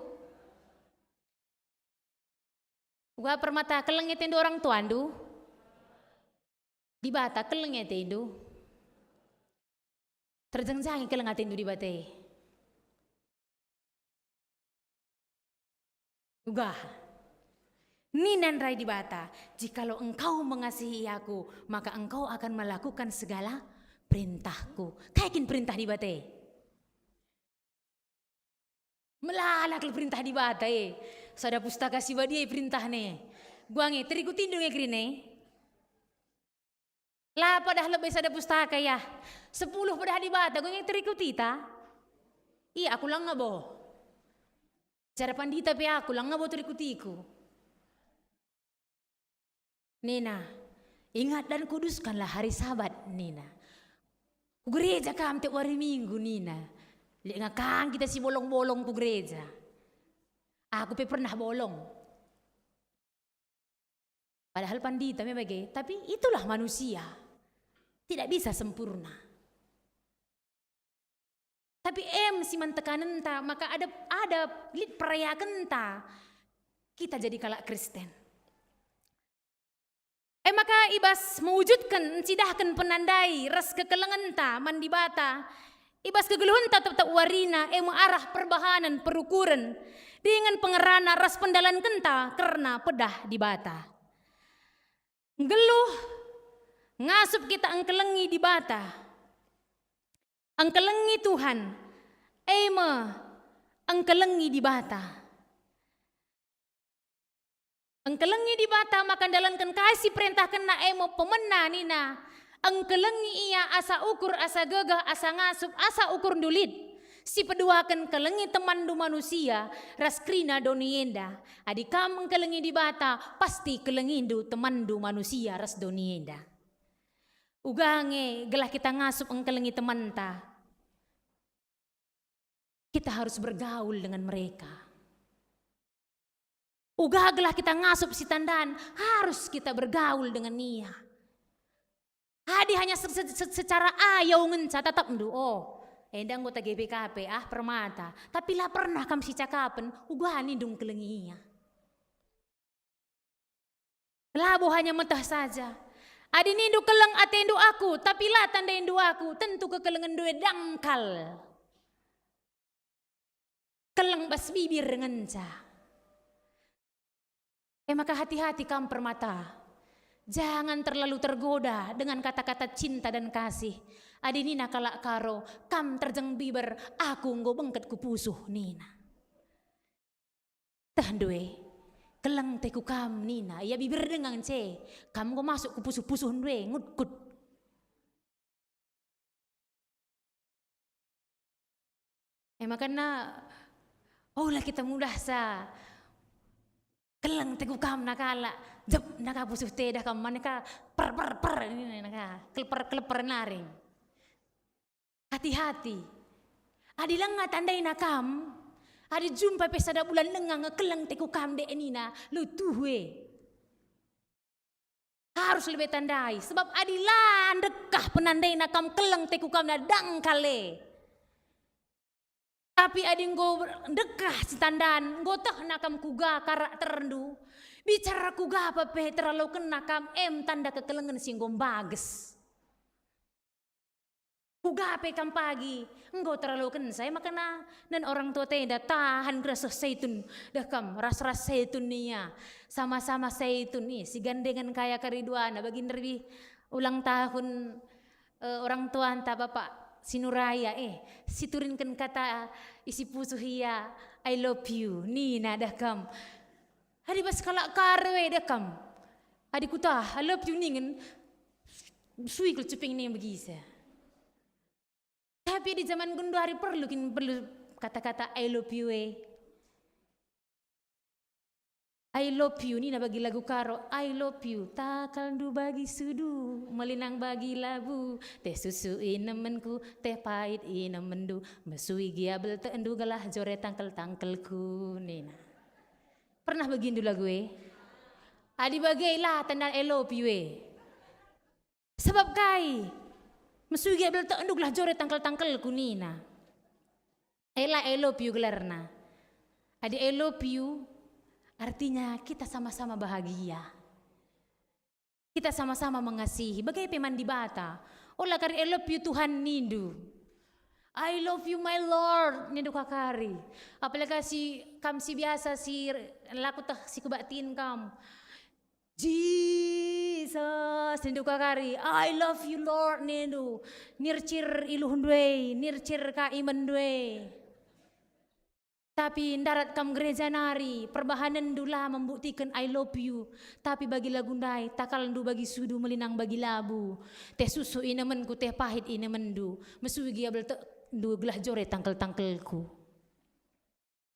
Gua permata, keleng tendu orang tuandu. Di bata keleng tendu. Terjengjangi keleng tendu di bate. Ugah, ninan rai di bata, jikalau engkau mengasihi aku, maka engkau akan melakukan segala perintahku. Kayakin perintah di bate. Melalak perintah di bata Sada pustaka si dia perintah nih. Guange teriku tindung krine. Lah padahal lebih sada pustaka ya. 10 pada di bata guange teriku tita. Iya aku lang ngabo. Cara pandita pe aku lang ngabo teriku tiku. Nina, ingat dan kuduskanlah hari Sabat, Nina. Ku gereja kam tiap hari Minggu, Nina. Lihat ngakang kita si bolong-bolong ku gereja. Aku pernah bolong. Padahal pandita memang tapi itulah manusia. Tidak bisa sempurna. Tapi si mantekanan ta, maka ada lit perayakan ta. Kita jadi kalak Kristen. Maka ibas mewujudkan, cidahkan penandai, ras kekelengan ta, mandi bata. Ibas kegeluhan ta tetap warina, mengarah perbahanan, perukuran. Dengan pengerana ras pendalan kenta, karena pedah di bata. Geluh, ngasup kita angkelengi di bata. Angkelengi Tuhan, angkelengi di bata. Angkelengi di bata makan dalankan kasih perintah kena pemena nina. Angkelengi ia asa ukur asa gegah asa ngasup asa ukur dulit. Si peduakan kelengi teman du manusia raskrina donienda. Adi kam kelengi di bata pasti kelengi du teman du manusia ras donienda. Ugange gelah kita ngasup angkelengi teman ta. Kita harus bergaul dengan mereka. Ugaglah kita ngasup si tandaan, harus kita bergaul dengan dia. Hadi hanya secara ayau ngenca tetap ndu. Endang gota GPKP permata. Tapi lah pernah kam si cakapen, ugani dung kelenginya. Labo hanya mentah saja. Adi nindu keleng atendu aku, tapi lah tanda indu aku, tentu kekelengan duwe dangkal. Keleng bas bibir ngenca. Maka hati-hati kam permata. Jangan terlalu tergoda dengan kata-kata cinta dan kasih. Adi nina kalak karo, kam terjeng biber, aku nggo bengket ku pusuh nina. Tahandue, keleng teku kam nina, ya bibir dengan kam nggo masuk ku pusuh-pusuh ndue, ngutkut. Makanya, lah kita mudah sa. Keleng teku kam nakala jep naka pusuh teda kam maneka per ini naka keleper naring. Hati-hati. Adi lang nga tandai nakam. Adi jumpa pesada bulan lengang keleng teku kam de enina lutuhwe. Harus lebih tandai sebab adi lan dekah penandai nakam keleng teku kam na dangkale. Tapi adi nggo dekah si tandaan, nggo teh nakam kuga karak terendu. Bicara kuga apa pe terlalu kena kam tanda kekelengan singgom bages. Kuga pe kam pagi, nggo terlalu kena saya makana dan orang tua tenda tahan rasa seitun dah kam ras seitun nia. Sama-sama seitun nih si gandengan kaya kariduana bagi nerbi ulang tahun orang tua anta bapak Sinuraya siturinkan kata isi pusuh hia I love you nina dah kam. Hari bas kalak karwe dah kam. Adi kutah I love you ningen sui kul cuping ni begisa. Tapi di zaman gundu hari perlu kata-kata I love you I love you ni na bagi lagu karo I love you takal du bagi sudu melinang bagi labu teh susu inemenku teh pahit inemendu mesui giabel teendu galah jore tangkel-tangkelku nina. Pernah begindu lagu adi bagailah tanda I love you sebab kai mesui giabel teendu galah jore tangkel-tangkelku nina. Ela I love you gelarna. Adi I love you artinya kita sama-sama bahagia. Kita sama-sama mengasihi. Bagai peman di bata. Olah kari I love you Tuhan nindu. I love you my Lord nindu kakari. Apalagi si kam si biasa si laku tah si kebatin kam. Jesus nindu kakari. I love you Lord nindu. Nircir iluhun dwe, nircir ka iman dwe. Tapi darat kam gereja nari, perbahanan dula membuktikan I love you. Tapi bagi lagundai, takal ndu bagi sudu melinang bagi labu. Teh susu inemenku, teh pahit inemendu. Mesuwi gia bel ndu gelah jore tangkel-tangkelku.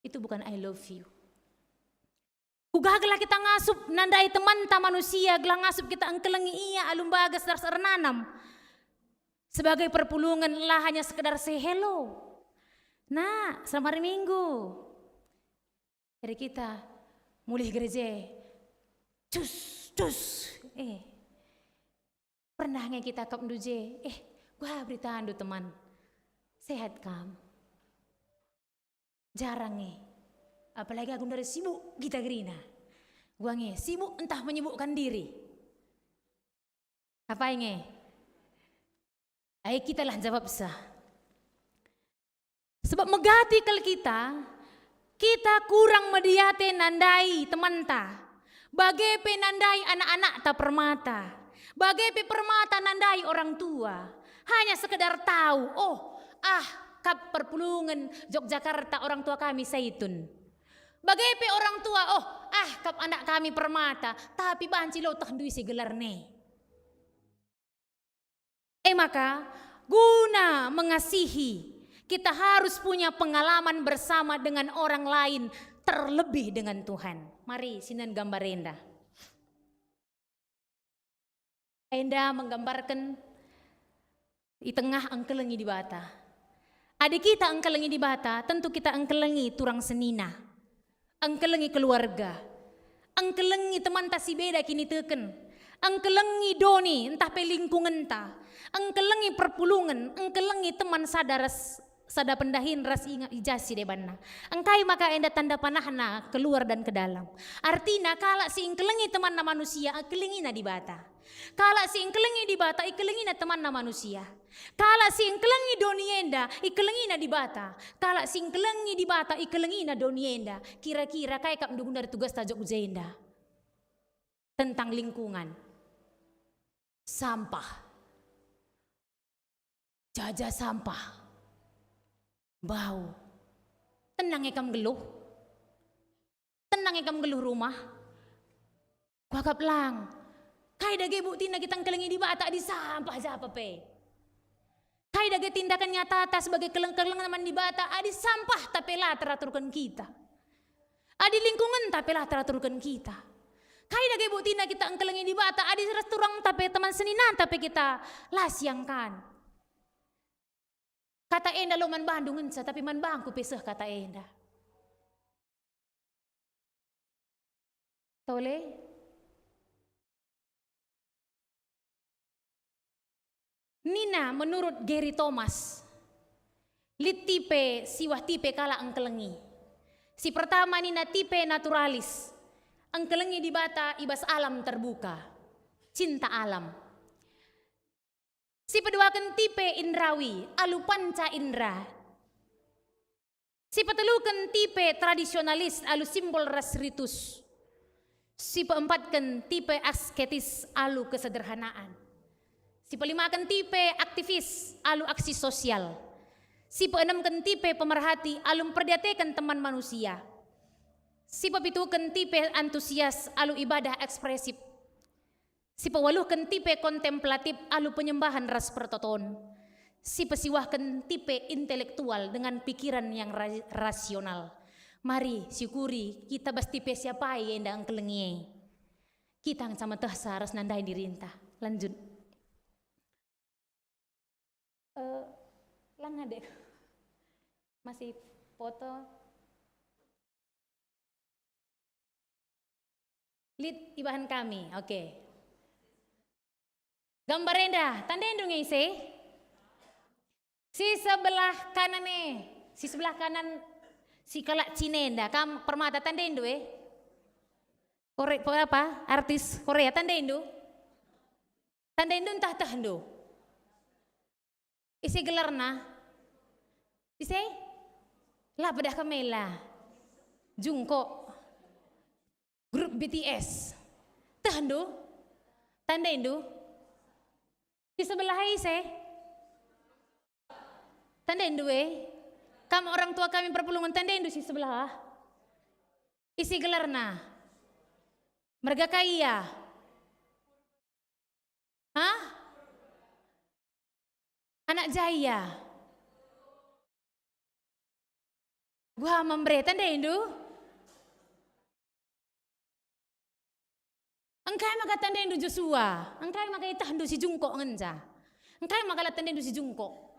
Itu bukan I love you. Ugaglah kita ngasup nandai teman ta manusia, gelah ngasup kita engkelengi iya alum bagas dasar nanam. Sebagai perpulungan lah hanya sekedar say hello. Nah, selamat hari Minggu. Jadi kita mulih gereja. Cus. Pernahnya kita kap nduje. Gua berita andu teman. Sehat kam. Jarang apalagi aku dari sibuk kita gerina. Gua sibuk entah menyibukkan diri. Apa ini? Ayo kita lah jawab sah. Sebab megati kal kita kurang mediate nandai teman ta. Bagai penandai anak-anak ta permata. Bagai permata nandai orang tua. Hanya sekedar tahu, kap perpulungan Yogyakarta orang tua kami Zaitun. Bagai orang tua, kap anak kami permata. Tapi banci lo tak duit si gelar ne. Maka guna mengasihi, kita harus punya pengalaman bersama dengan orang lain, terlebih dengan Tuhan. Mari sinan gambar Enda. Enda menggambarkan di tengah engkelengi di bata. Adik kita engkelengi di bata, tentu kita engkelengi turang senina. Engkelengi keluarga. Engkelengi teman ta si beda kini teken. Engkelengi doni entah pelingkungan ta. Engkelengi perpulungan, engkelengi teman sada pendahin ras ingat ijasi debanna. Engkai maka enda tanda panahna keluar dan ke dalam. Artinya kala si engkelengi teman na manusia, engkelengi na di bata. Kala si engkelengi di bata, engkelengi na teman na manusia. Kala si engkelengi doni enda, engkelengi na di bata. Kala si engkelengi di bata, engkelengi na doni enda. Kira-kira kaya kap mendukung dari tugas tajok ujenda. Tentang lingkungan. Sampah. Jajah sampah. Bau. Tenang ekam geluh. Tenang ekam geluh rumah. Kuakap lang. Kai dage bukti na kitang kelengi di bata di sampah aja apa pe. Kai dage tindakan nyata atas sebagai keleng-keleng naman di bata adi sampah tapela teraturkan kita. Adi lingkungan tapela teraturkan kita. Kai dage bukti na kita engkelengi di bata adi resturang tape teman seninan tape kita lasiangkan. Kata enda lo man Bandung ensa tapi man bangku peseh kata enda. Tole? Nina menurut Gary Thomas, lit tipe siwah tipe kala engkelengi. Si pertama Nina tipe naturalis. Engkelengi di bata ibas alam terbuka. Cinta alam. Si peduakan tipe indrawi, alu panca indra. Si petelukan tipe tradisionalis, alu simbol ras ritus. Si keempatkan tipe asketis, alu kesederhanaan. Si pelimakan tipe aktivis, alu aksi sosial. Si peenamkan tipe pemerhati, alu memperhatikan teman manusia. Si pepitukan tipe antusias, alu ibadah ekspresif. Si pewaluhkan tipe kontemplatif, alu penyembahan ras pertoton. Si pesiwahkan tipe intelektual dengan pikiran yang rasional. Mari syukuri kita bas tipe siapa yang enda engkelengi. Kita yang sama teh saras nandai dirintah. Lanjut. Lang ada masih foto. Lid ibahan kami, oke. Gambar enda, tanda endung isi. Si sebelah kanan si sebelah kanan si kalak cinenda, kam permata tanda endu Korea apa? Artis Korea tanda endu. Tanda endu entah tahendu. Isi gelarna. Isi? Lah bedah Kamela. Jungkook. Grup BTS. Tahendu. Tanda endu. Di sebelah isi. Tanda endu Kamu orang tua kami perpulungan tanda indu si sebelah. Isi gelarna. Merga kaya. Hah? Anak jaya. Gua memberi tanda indu. Engkai maka tanda indu Joshua. Engkai maka itah indu si jungkok ngenja. Engkai maka tanda indu si jungkok.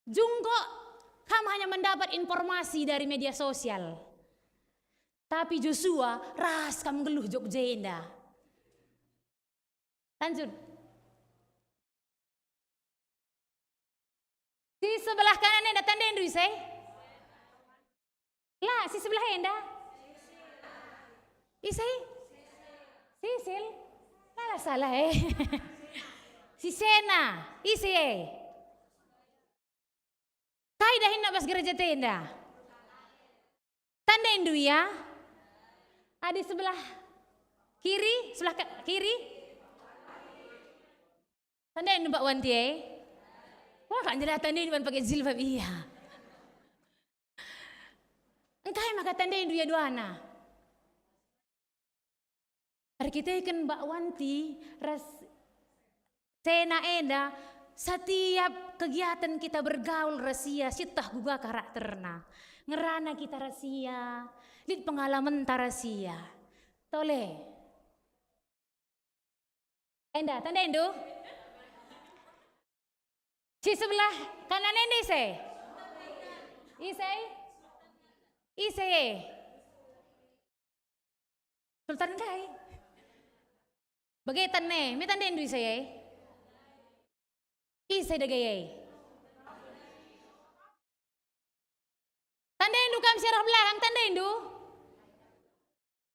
Jungkok, kamu hanya mendapat informasi dari media sosial. Tapi Joshua, ras kamu geluh jok jenda. Lanjut. Si sebelah kanan enda tanda indu isai. Lah, si sebelah enda. Isai. Sisil. Lah salah Si Sena, isi Kai dah hendak pas gereja tenda. Tanda indu ya. Ada sebelah kiri, kiri. Tanda indu Mbak Wanti Wah kan jelas tanda indu pakai jilbab iya. Engkai maka tanda indu ya duana. Hari kita kan Mbak Wanti, Sena enda, setiap kegiatan kita bergaul rahasia, sitah juga karakterna. Ngerana kita rahasia, lihat pengalaman rahasia. Tole. Enda, tanda indu. Si sebelah kanan enda Ise. Sultan kai. Bagaitan me tanda indu ise Ise dagay. Tanda indu kam sirah belakang tanda indu.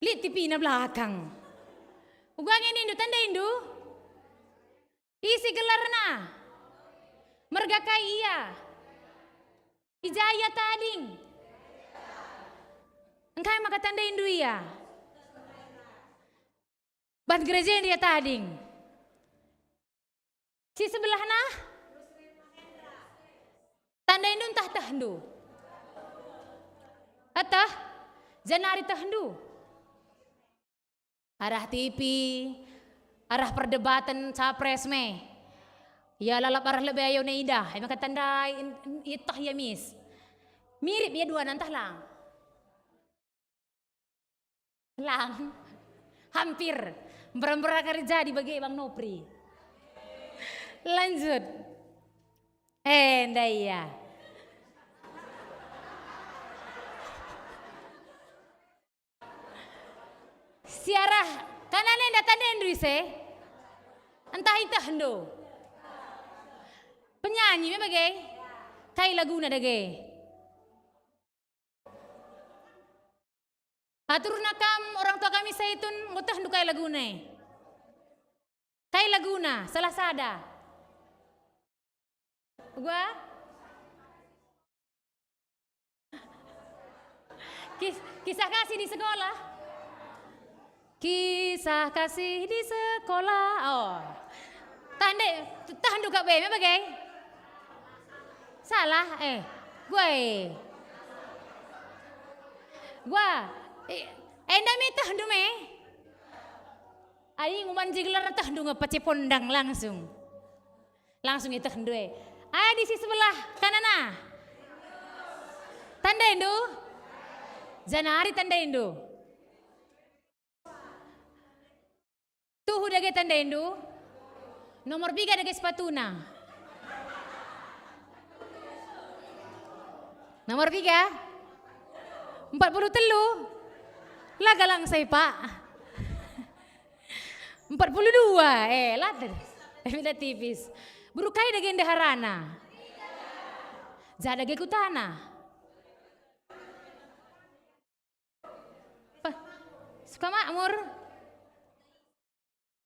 Lihat tipi na belakang. Ugangin indu tanda indu. Isi gelarna. Merga kaya. Ijaya tading. Engkai maka tanda indu iya. Ban gereja dia tading. Si sebelah nah. Tanda indu entah tahndu. Atah janari tahndu. Arah TV, arah perdebatan capres me. Ya lalap arah lebih ayo na indah. Maka tanda itah ya mis. Mirip ya dua nantah lang. Hampir. Berambara kerja di bagi Bang Nopri. Lanjut. Ndaya. Siarah kanan enda tanda indu ise. Entah itu hendo. Penyanyi me bagai. Kai laguna dage. Aturna kam orang tua kami saitun ngutah hendu kai laguna. Kai laguna salah sada. Gua kisah kasih di sekolah. Kisah kasih di sekolah. Oh. Tanda tahan duka be bagai. Salah Gua enda me tahan du me. Ai nguman jiglar tahan du ngapace pondang langsung. Langsung itu hendu di sisi sebelah kanana. Tanda indu. Janari tanda indu. Tuh dage tanda indu. Nomor 3 dage sepatuna. Nomor 3. 43. Lah galang saya pak. 42. Later. Minta tipis. Burukai dage ndeharana. Jadage kutana. Suka makmur.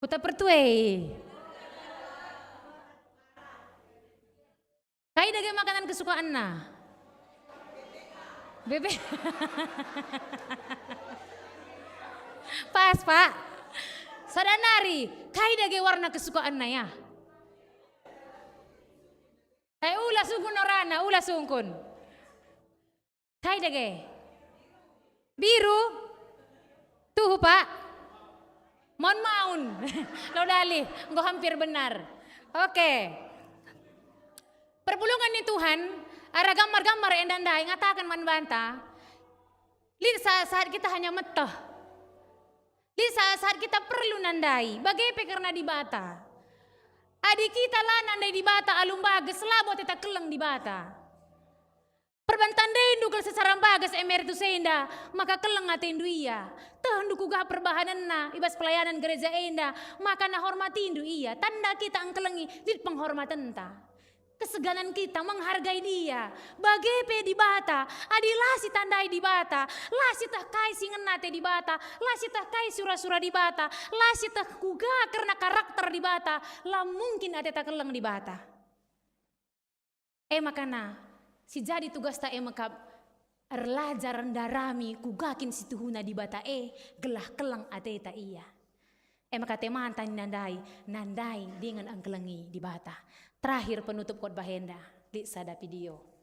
Kuta pertue. Kai dage makanan kesukaan na. Bebe. Pas pak. Sadanari. Kai dage warna kesukaan na ya. Ulah sungkun orana, ulah sungkun. Kai dage. Biru. Tuh Pak. Maun. Lo dali, engkau hampir benar. Oke. Perpulungan ni Tuhan, ara gambar-gambar endandai ngatakan man banta. Lid saat kita hanya metah. Lid saat kita perlu nandai, bagai karena di bata. Adik kita lah nandai di bata alum bagas labo teta keleng di bata. Perbantandai indukal secara bagas emeritus enda, maka keleng atendu iya. Tahan dukuga perbahanan na, ibas pelayanan gereja enda, maka na hormati indu iya. Tanda kita angkelengi di penghormatan ta. Keseganan kita menghargai dia. Bagepe di bata, adilah si tandai di bata, lah si tah kai singen nate di bata, lah si tah kai sura-sura di bata, lah si tah kuga karena karakter di bata, lah mungkin ada tak keleng di bata. Makana si jadi tugas ta makap erlajar darami kugakin si tuhuna di bata gelah keleng ate ta iya. Maka teman tani nandai dengan angkelengi di bata. Terakhir penutup khotbah henda di sada video.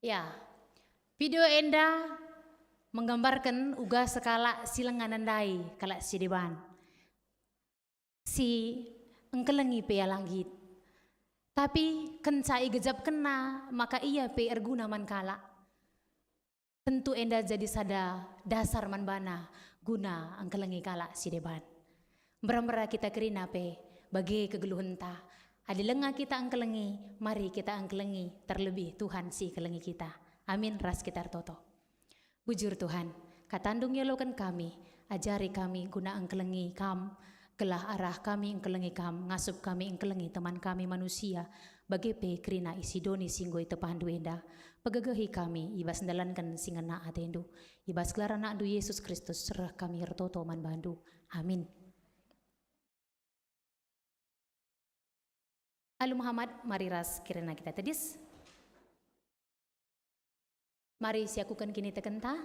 Ya, video enda menggambarkan uga sekala silenganandai kala si deban. Si engkelengi pe langit. Tapi kencai gejap kena maka ia pe erguna man kala. Tentu enda jadi sada dasar man bana guna engkelengi kala si deban. Merah-merah kita kerina pe bagi kegeluhan ta. Adi lenga kita angkelengi, mari kita angkelengi, terlebih Tuhan si kelengi kita. Amin, ras kita toto. Bujur Tuhan, katandung yelokan kami, ajari kami guna angkelengi kam, gelah arah kami angkelengi kam, ngasup kami angkelengi teman kami manusia, bagi pe krina isi doni singgoi tepandu enda, pegegehi kami, ibas ndalankan singena atendu, ibas gelarana andu Yesus Kristus, serah kami retoto man bandu. Amin. Alu Muhammad, mari ras kirana kita tedis. Mari siakukan kini tekenta.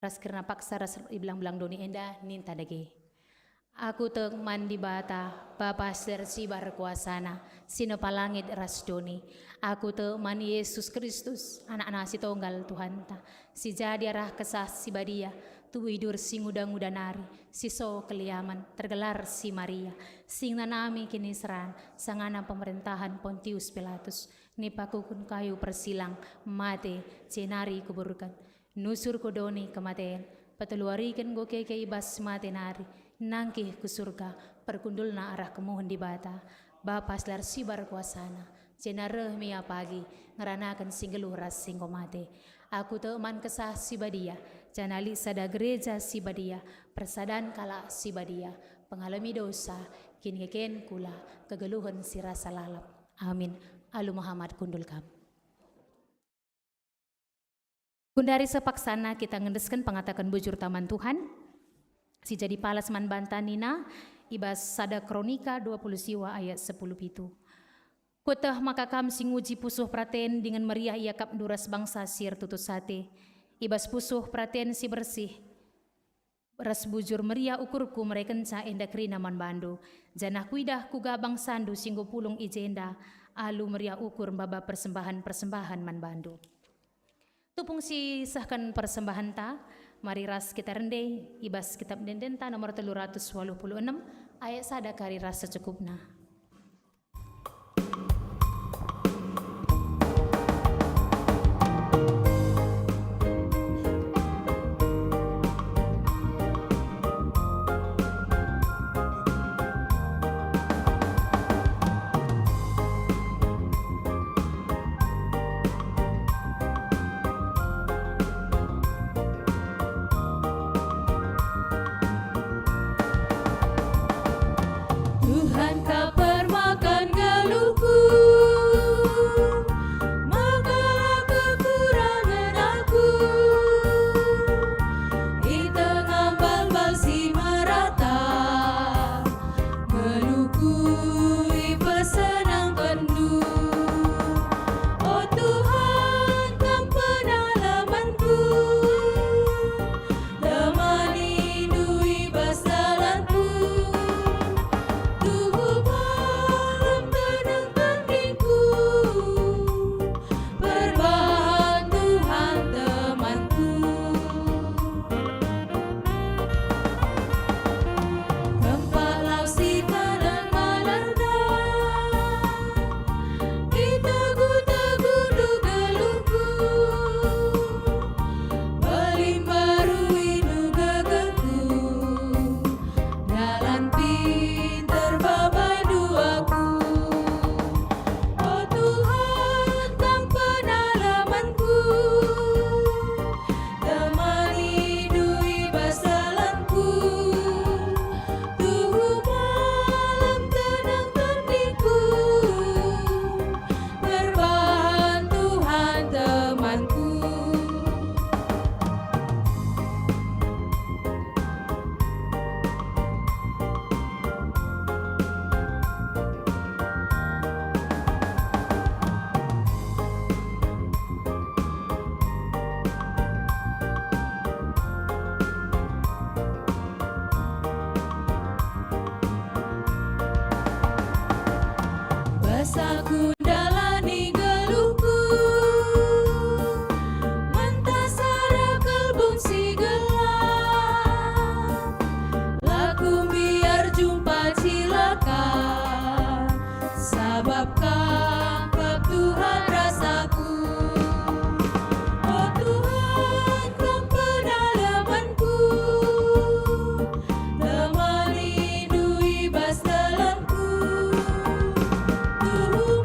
Ras kirana paksa ras iblang-belang doni enda ninta dage. Aku teman di bata, Bapa sersi barkuasana, sinepa langit rasdoni. Aku teman Yesus Kristus, anak si tunggal Tuhan ta. Si jadi arah kesah si badia, tu hidur si ngudang-ngudang nari, si so keliaman, tergelar si Maria. Sing nanami kini seran, sangana pemerintahan Pontius Pilatus. Nipakukun kayu persilang, mate, cenari kuburkan. Nusur kodoni kematian, peteluarikan goke ke ibas mate nari. Nangkih ke surga, perkundul na arah kemohon di bata. Bapa selar sibar kuasana, cenareh mia pagi, ngeranakan singgeluh ras singkomate. Aku teman kesah si badia, janali sada gereja si badia, persadan kala si badia, pengalami dosa, kini keken kula, kegeluhan si rasa lalap. Amin. Alu Muhammad kundul kam. Kundari sepaksana kita ngendeskan pengatakan bujur taman Tuhan. Si jadi palas man bantanina ibas sada kronika 20 siwa ayat 10 pitu. Kutah maka kam singuji pusuh praten dengan meriah ia kap duras bangsa sir tutut sate. Ibas pusuh praten si bersih. Ras bujur meriah ukurku merekenca endak rina man bandu. Janah kuidah kugabang sandu singgo pulung ijenda. Alu meriah ukur mbaba persembahan man bandu. Tupung si sahkan persembahan ta. Mari ras kita rendai, ibas kitab dendenta nomor 386 ayat sada kari ras secukupna. Tuhan kau permakan geluhku, makalah kekurangan aku. Di tengah balbal si merata, geluhku ipesenang penuh. Oh Tuhan, Kau penalamanku, temani dui basalanku. Tuhu malam tenang tandingku, berbahan Tuhan temanku. Gempa laut si talan malarna, di tegu-tegu du geluhku, melimbarui du gegerku, dalam pinter babai duaku. Oh Tuhan, Kau penalamanku, temani dui basalanku. Tuhu malam tenang tandingku, berbahan Tuhan temanku. Basaku dalani geluhku, mentasara kelbung si gelap. Laku biar jumpa cilaka, sabab kangkap Tuhan rasaku. Oh Tuhan, Kau penalamanku, temani dui basalanku. Tuhu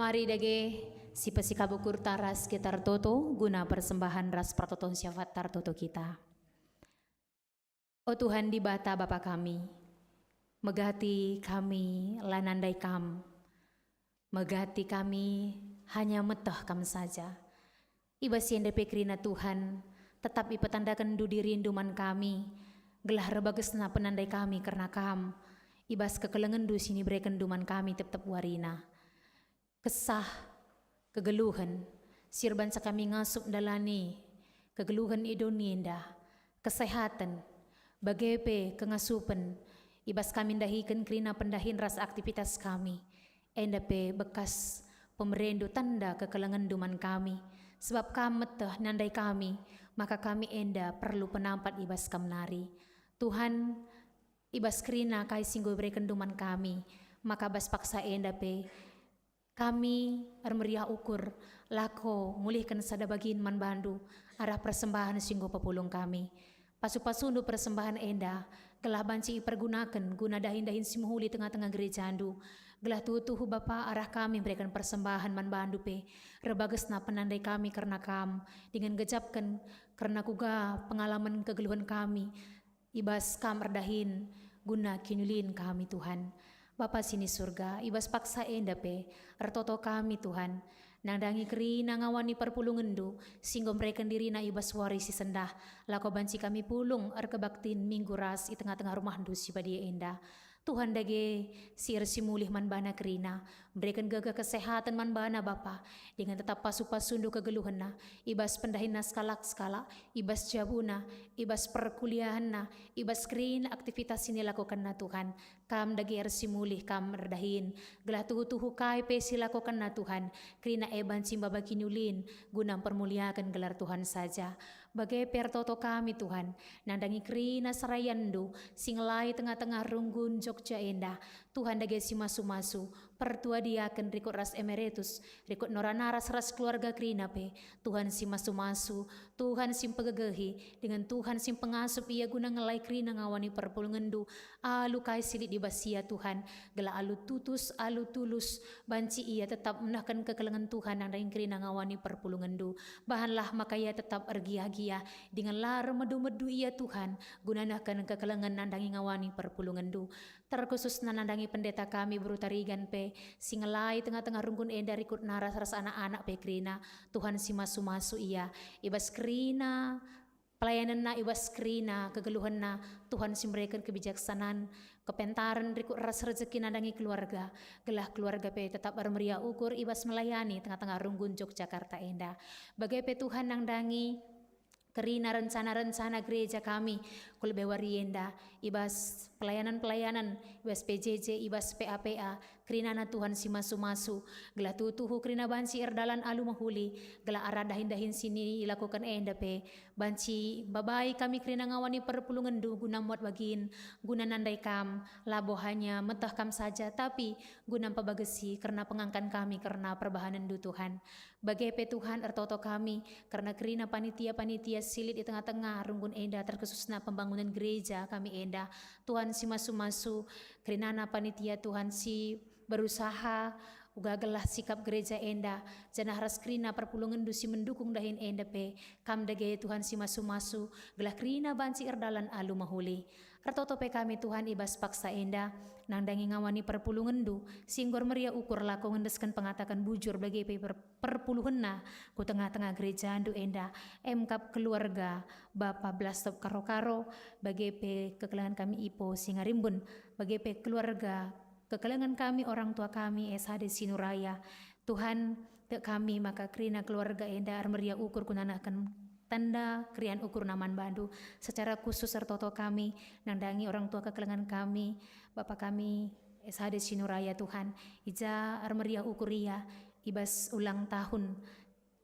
Mari dage si pesikabukur taras kita toto guna persembahan ras pratoton syafat tartoto kita. O Tuhan di bata Bapa kami, megati kami lanandai kam, megati kami hanya metah kam saja. Ibas yang depekrina Tuhan, tetap ipetandakan du dirinduman kami, gelah rebagesna penandai kami karena kam, ibas kekelengan du sini berikan duman kami tetap warina. Kesah, kegeluhan, sirban kami ngasup dalani, kegeluhan idoni indah, kesehatan, bagepe kengasupan, ibas kami dahikan kerina pendahin ras aktivitas kami, endape bekas pemerendu tanda kekelengan duman kami, sebab kameteh nandai kami, maka kami enda perlu penampat ibas kamnari. Tuhan, ibas kerina kai singgo berikan duman kami, maka bas paksa endape, kami armeriah ukur lako mulihkan sada bagin man bandu arah persembahan singgo papulung kami. Pasu-pasundu persembahan enda gelah banci pergunakan guna dahin-dahin simuhuli tengah-tengah gereja andu. Gelah tuhu Bapa arah kami berikan persembahan man bandu pe. Rebagesna penandai kami karena kam dengan gejapkan karena kuga pengalaman kegeluhan kami. Ibas kam erdahin guna kinulin kami Tuhan. Bapa sini surga, ibas paksa enda pe, ertoto kami Tuhan, nandangi kerina ngawani perpulungan du, singgo mereken diri na ibas warisi sendah, lako banci kami pulung kebaktin minggu ras di tengah-tengah rumah du si badia enda. Tuhan dage siir simulih man bana kerina, berikan gaga kesehatan man bana Bapa, dengan tetap pasu-pasundu kegeluhan na, ibas pendahin na skala, ibas jabuna, ibas perkuliahan na, ibas kerina aktivitas ini lakukan na Tuhan, kam dage simulih kam erdahin, gelah tuhu-tuhu kai pesi lakukan na Tuhan, kerina eban simbaba kinulin, gunang permuliakan gelar Tuhan saja. Bagai pertoto kami Tuhan, nandangi kerina sarayandu, singlai tengah-tengah runggun Jogja enda, Tuhan dage si masu-masu, pertua diaken rikut ras emeritus, rikut noranaras ras keluarga kerina pe, Tuhan si masu-masu, Tuhan sim pegegehi, dengan Tuhan sim pengasup ia guna ngelai kerina ngawani perpulungendu, alu kai silit di basia Tuhan, gela alu tutus, alu tulus, banci ia tetap menahkan kekelengan Tuhan nandangi kerina ngawani perpulungendu, bahanlah maka ia tetap ergia-gia, dengan lar medu-medu ia Tuhan, gunanakan kekelengan nandangi ngawani perpulungendu, terkhusus nandangi pendeta kami berutarigan pe, singelai tengah-tengah rungkun enda rikut naras ras anak-anak pe kerina, Tuhan si masu-masu ia, ibas kerina, pelayanan na ibas kerina, kegeluhan na, Tuhan si memberikan kebijaksanaan, kepentaran rikut ras rezeki nandangi keluarga, gelah keluarga pe tetap bermeriah ukur ibas melayani tengah-tengah rungkun Yogyakarta enda, bagai pe Tuhan nandangi kerina rencana-rencana gereja kami kulbe warienda ibas pelayanan-pelayanan ibas PJJ ibas PAPA kerina na Tuhan si masu-masu gelah tuhu kerina banci erdalan alu mahuli gelah arah dahin-dahin sini ilakukan enda pe banci babai kami kerina ngawani perpulungan du guna muat bagin guna nandai kam labo hanya metah kam saja tapi guna pabagesi karena pengangkan kami karena perbahanan du Tuhan bagai pe Tuhan ertoto kami karena kerina panitia-panitia silit di tengah-tengah runggun enda terkhususna pembangunan gereja kami enda Tuhan si masu-masu kerina panitia Tuhan si berusaha uga gelah sikap gereja enda janah ras kerina perpulungan dusi mendukung dahin enda pe kam dage Tuhan si masu-masu gelah kerina banci erdalan alu mahuli ertoto pe kami Tuhan ibas paksa enda nandangi ngawani perpulungan du singgor meria ukur lako ngendeskan pengatakan bujur bagi pe perpuluhan na ku tengah-tengah gereja andu enda emkap keluarga Bapa Blastop Karo-Karo bagi pe kekelangan kami Ipo Singarimbun bagi pe keluarga kekelangan kami orang tua kami SHD Sinuraya Tuhan te kami maka kerina keluarga enda armeria ukur kunanakan tanda krian ukur naman bandu secara khusus sertoto kami nandangi orang tua kekelangan kami Bapak kami SHD Sinuraya Tuhan ija armeria ukuria ibas ulang tahun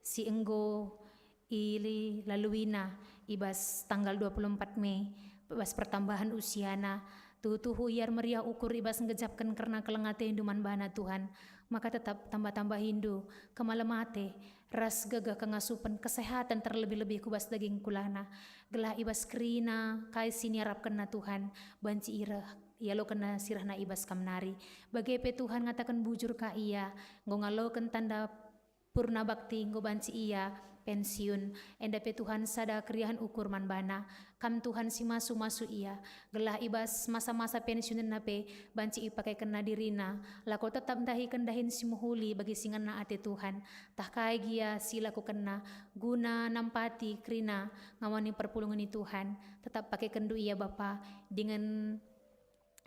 si enggo ili laluina ibas tanggal 24 Mei ibas pertambahan usiana tuhu iar meriah ukur ibas ngejapkan karena kelengate induman bana Tuhan maka tetap tambah-tambah Hindu kemalemate ras gagah kengasupan kesehatan terlebih-lebih kubas daging kulana gelah ibas kerina kai sini harapkan na Tuhan banci lo kena sirahna ibas kamnari. Bagepe Tuhan ngatakan bujur ka iya, ngaloken tanda purna bakti banci iya pensiun. Endape Tuhan sada kriahan ukur manbana, kam Tuhan si masu iya. Gelah ibas masa-masa pensiun nape banci ipakai kena dirina. Lako tetap kendahin si muhuli bagi singan na ate Tuhan. Tah kai gia sila ko kena guna nampati krina ngawani perpulungan ni Tuhan. Tetap pakai kendu iya Bapa dengan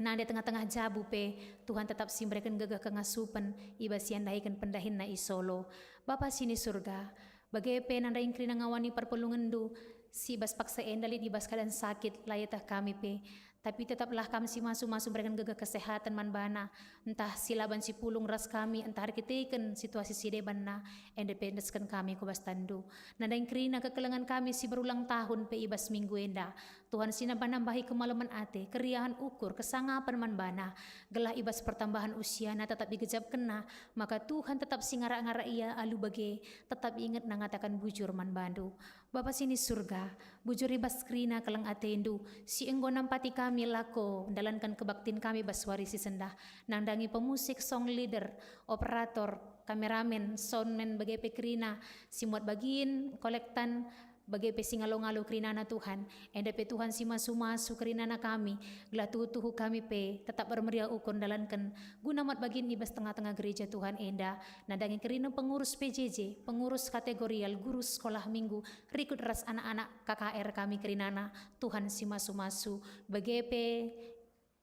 nanda tengah-tengah jabu pe Tuhan tetap simbrekan gagah kengasupan ibas yang dahikan pendahin na isolo. Bapa sini surga, bagepe nanda ingkrina ngawani perpulungan du si bas paksa endalit ibas keadaan sakit layatah kami pe. Tapi tetaplah kami si masuk berikan gagah kesehatan manbana. Entah silaban si pulung ras kami, entah kita situasi si debanna, independenskan kami kubas tandu. Nada ingkrina kekelengan kami si berulang tahun pe ibas minggu enda. Tuhan sinambahi kemalaman ate, keriahan ukur, kesangapan manbana. Gelah ibas pertambahan usia na tetap digejap kena, maka Tuhan tetap singara-ngara ia alu bage, tetap ingat nangatakan bujur manbandu. Bapa sini surga, bujur ibas krina kelang atendu, si enggo nampati kami lako, mendalankan kebaktin kami baswari si sendah, nandangi pemusik, song leader, operator, kameramen, soundman bagai pekrina, si muat bagin, kolektan, bagai pesingalo-ngalo krina na Tuhan, endape Tuhan si masu-masu krina na kami, gelah tuhu kami pe, tetap bermeriah ukon dalankan, guna mat bagin ibas tengah-tengah gereja Tuhan enda, nandangi krina pengurus PJJ, pengurus kategorial, guru sekolah minggu, rikut ras anak-anak KKR kami krinana, Tuhan si masu-masu, bagai pe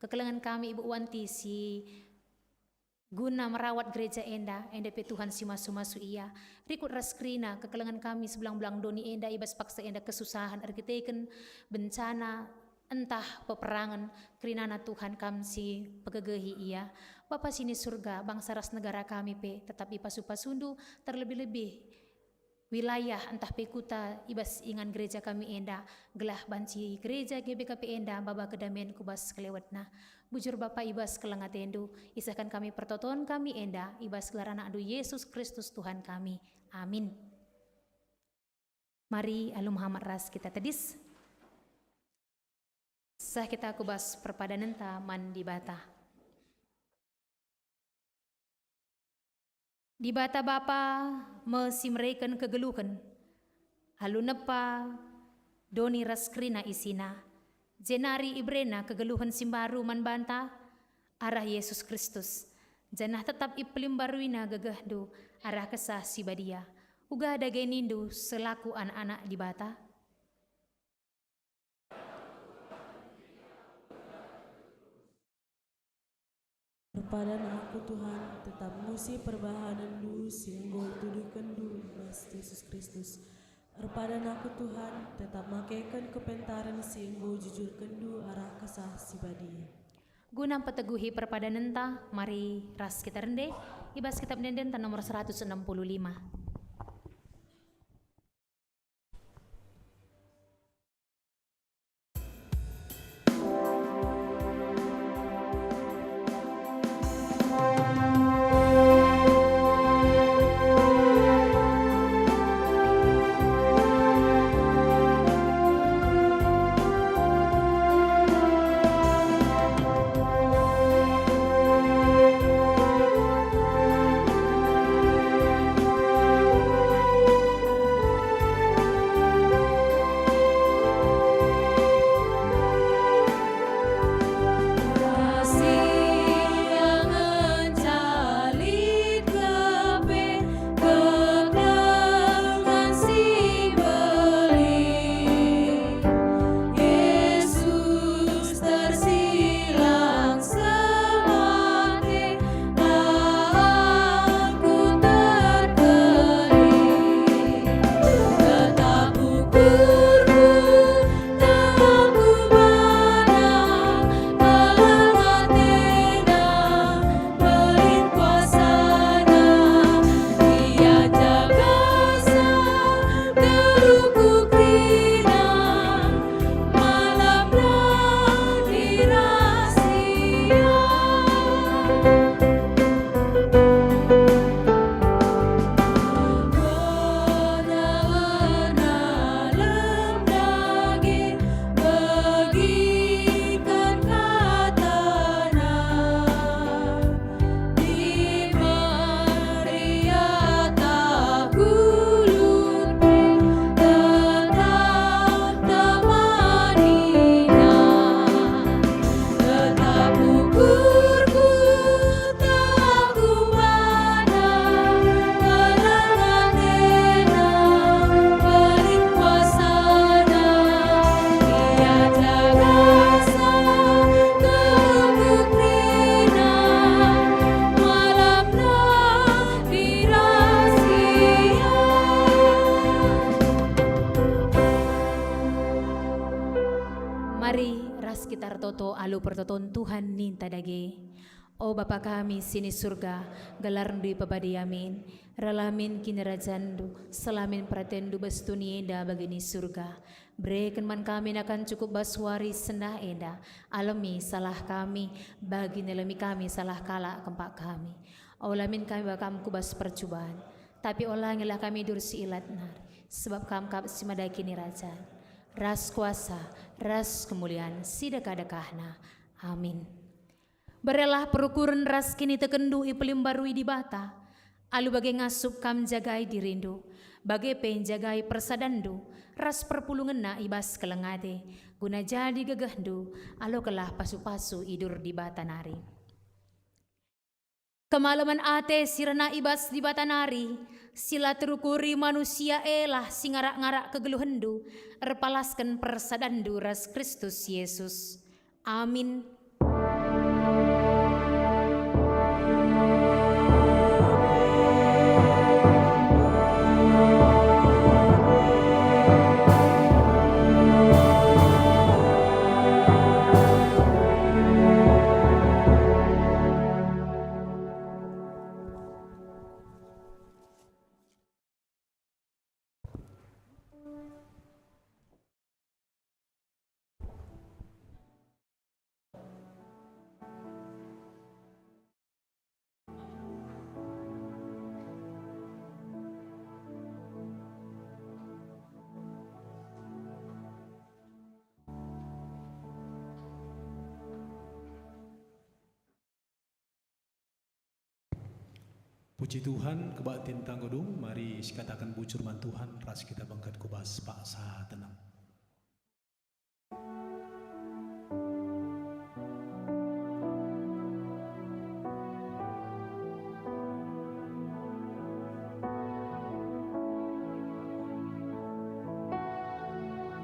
kekelengan kami Ibu Wanti si guna merawat gereja enda pe Tuhan si masu-masu iya. Rikut raskrina kekelengan kami sebelang-belang doni enda ibas paksa enda kesusahan arkiteken bencana entah peperangan krinana Tuhan kami si pegegehi iya. Bapa sini surga bangsa ras negara kami pe tetap ipasu-pasundu terlebih-lebih wilayah entah pekuta ibas ingan gereja kami enda gelah banci gereja GBKP enda baba kedamaian kubas kelewatna. Bujur Bapa ibas kelengatendu, isahkan kami pertotoan kami enda, ibas gelarana adu Yesus Kristus Tuhan kami. Amin. Mari alum Muhammad ras kita tedis. Sah kita kubas perpadanan taman di bata. Di bata Bapa mesimreikan kegeluhan. Halu nepa doni raskrina isina. Jenari ibrena kegeluhan simbaru manbanta arah Yesus Kristus. Janah tetap iplim baruina gegahdu arah kesah si badia. Uga ada genindu selaku anak-anak di bata. Perpadan aku Tuhan tetap musi perbahanan du sehingga tuduhkan du bas Yesus Kristus. Erpadan aku Tuhan tetap makaikan kepentaran sehingga jujurkan du arah kesah si badia. Guna peteguhi perpadanan ta, mari ras kita rende, ibas kitab denden ta nomor 165. Mari ras kita toto alu pertoton Tuhan ninta dage. O Bapa kami sini surga, gelar di pabadi amin. Ralamin kinerajandu, selamin pratendu bestuni enda bagini surga. Berikan man kami akan cukup baswari sendah enda. Alami salah kami, bagi nelami kami salah kala kempak kami. Olamin kami bakam kubas percobaan. Tapi olangilah kami dursi ilat nar. Sebab kam kap simadai kini raja. Ras kuasa, ras kemuliaan, sidakah-dakahna. Amin. Berelah perukuran ras kini tekendu ipelim barui di bata. Alu bagai ngasup kam jagai dirindu. Bagai pen jagai persadandu. Ras perpulungan na ibas kelengade. Guna jadi gegahndu. Alu kelah pasu-pasu idur di bata nari. Kemalaman ate sirna ibas di bata nari. Sila terukuri manusia elah singarak-ngarak kegeluhendu. Erpalaskan persadandu ras Kristus Yesus. Amin. Puji Tuhan, kebaktian tanggodung, mari katakan bucurman Tuhan, ras kita bangkat kubas paksa tenang.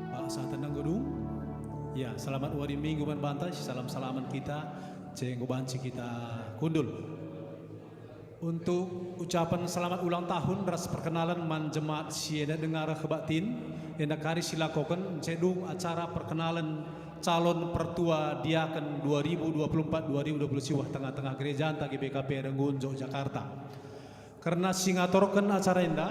Paksa tenang godung, ya selamat wari minggu man bantai, salam salaman kita, cenggo banci kita kundul. Untuk ucapan selamat ulang tahun ras perkenalan man jemaat sieda dengar kebaktin hendak kari silakokan cedung acara perkenalan calon pertua diaken 2024-2020 siwah tengah-tengah gereja anta GBKP Renggunjo Jakarta. Karena singatorkan acara enda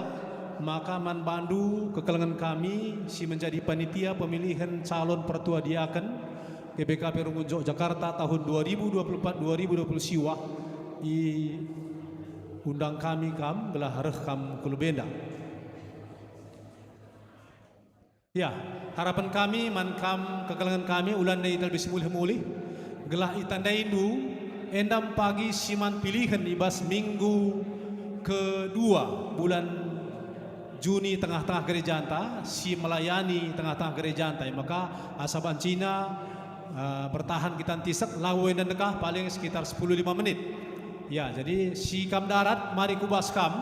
maka man bandu kekelengan kami si menjadi panitia pemilihan calon pertua diaken GBKP Renggunjo Jakarta tahun 2024-2020 siwah i undang kami kam gelah rekam kulubenda. Ya, harapan kami man kam kekelengan kami ulan dari lebih semulih-mulih gelah itandai indu endam pagi siman pilihan ibas minggu kedua bulan Juni tengah-tengah gereja anta si melayani tengah-tengah gereja anta maka asaban Cina bertahan kita tisak lawen dan dekah paling sekitar 10-15 menit. Ya, jadi si kam darat mari kubas kam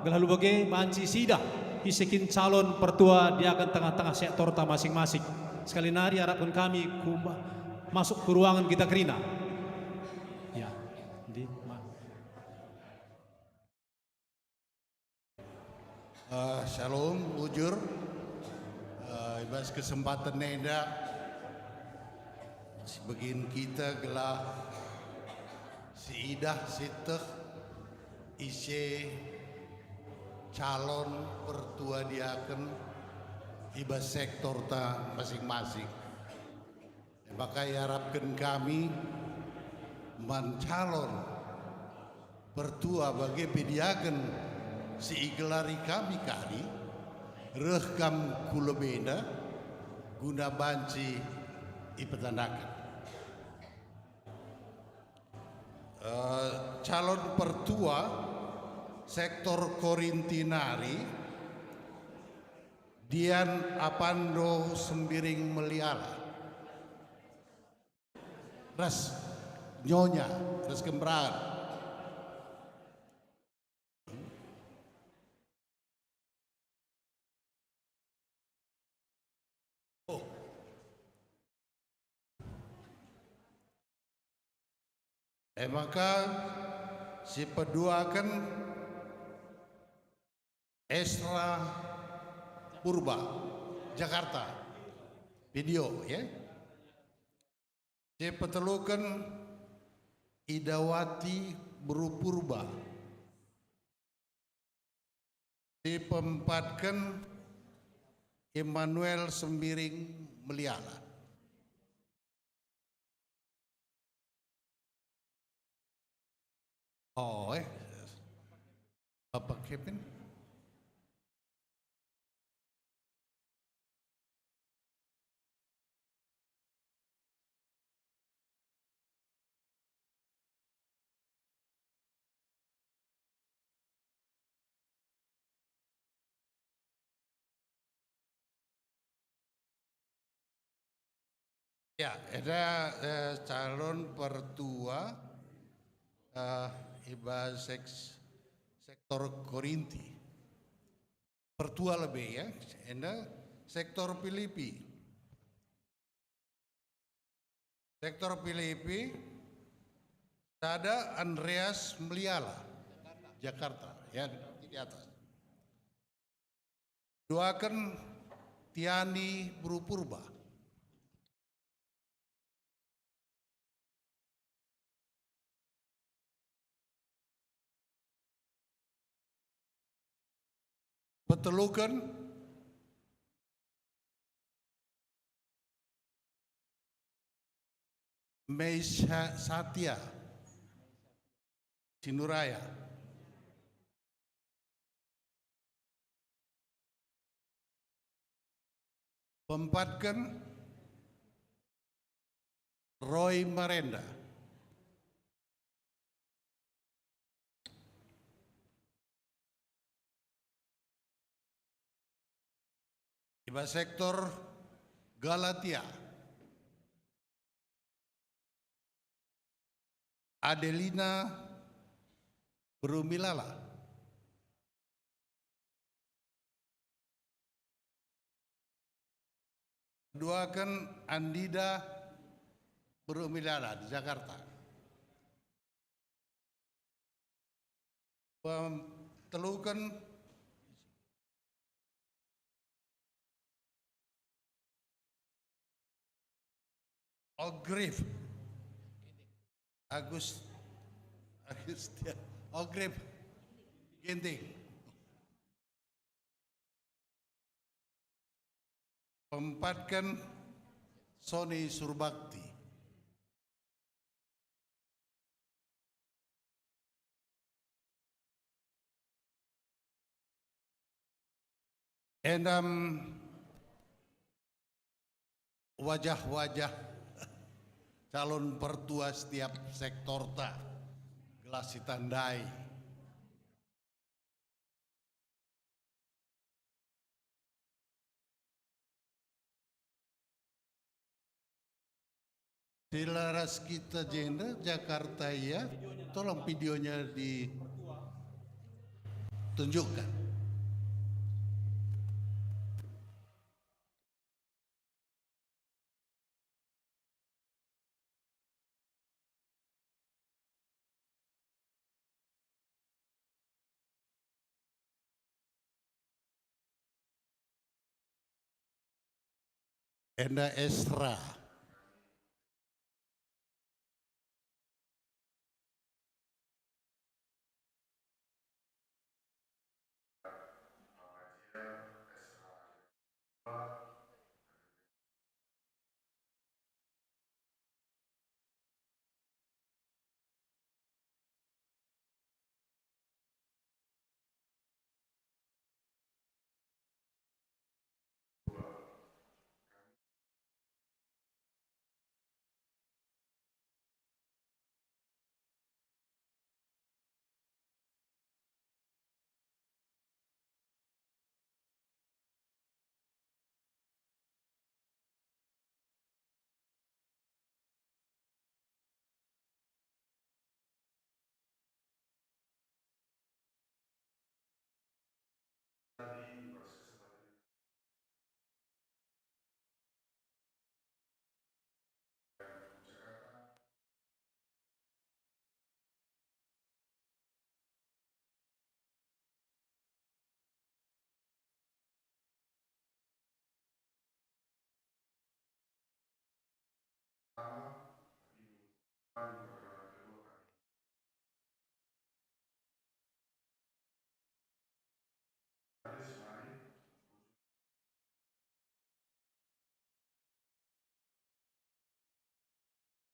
gelalu bagai banci sida isekin calon pertua dia akan tengah-tengah sektor ta masing-masing. Sekali nari harapkan kami masuk ke ruangan kita kerina. Ya, di Shalom, bujur. Ibas kesempatan nenda sebagian kita gelah si idah siteh isi calon pertua diaken ibas sektor ta masing-masing. Maka harapkan kami mencalon pertua bagi pediaken si igelari kami kali rekam kulebenda guna banci ipetanakan. Calon pertua sektor Korintinari Dian Apando Sembiring Meliala ras nyonya ras kembraan maka si peduakan Esra Purba Jakarta video ya Si petelukan Idawati Berupurba. Si pempatkan Emmanuel Sembiring Meliala. Oh, Bapak Kevin. Ya, ada calon pertua iba sektor Korinti. Pertua lebih ya, ada sektor Filipi. Sektor Filipi ada Andreas Meliala, Jakarta, ya di atas. Doakan Tiani Berupurba. Petelukan Meisha Satya Sinuraya. Pempatkan Roy Marenda. Iba sektor Galatia. Adelina Berumilala. Doakan Andida Berumilala di Jakarta. Telukan Ogrif Agustia Ogrif Ginting. Pempatkan Sony Surbakti. Endam wajah-wajah calon pertua setiap sektor tak gelas ditandai. Dilaras kita jenda Jakarta ya, tolong videonya ditunjukkan. Enda Esra.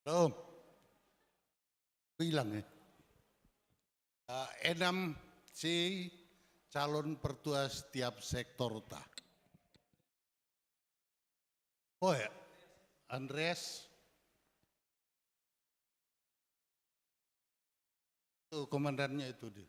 Belum. Bilang ya. Enam si calon pertua setiap sektor ta. Oh ya, Andreas. Itu komandannya itu dia.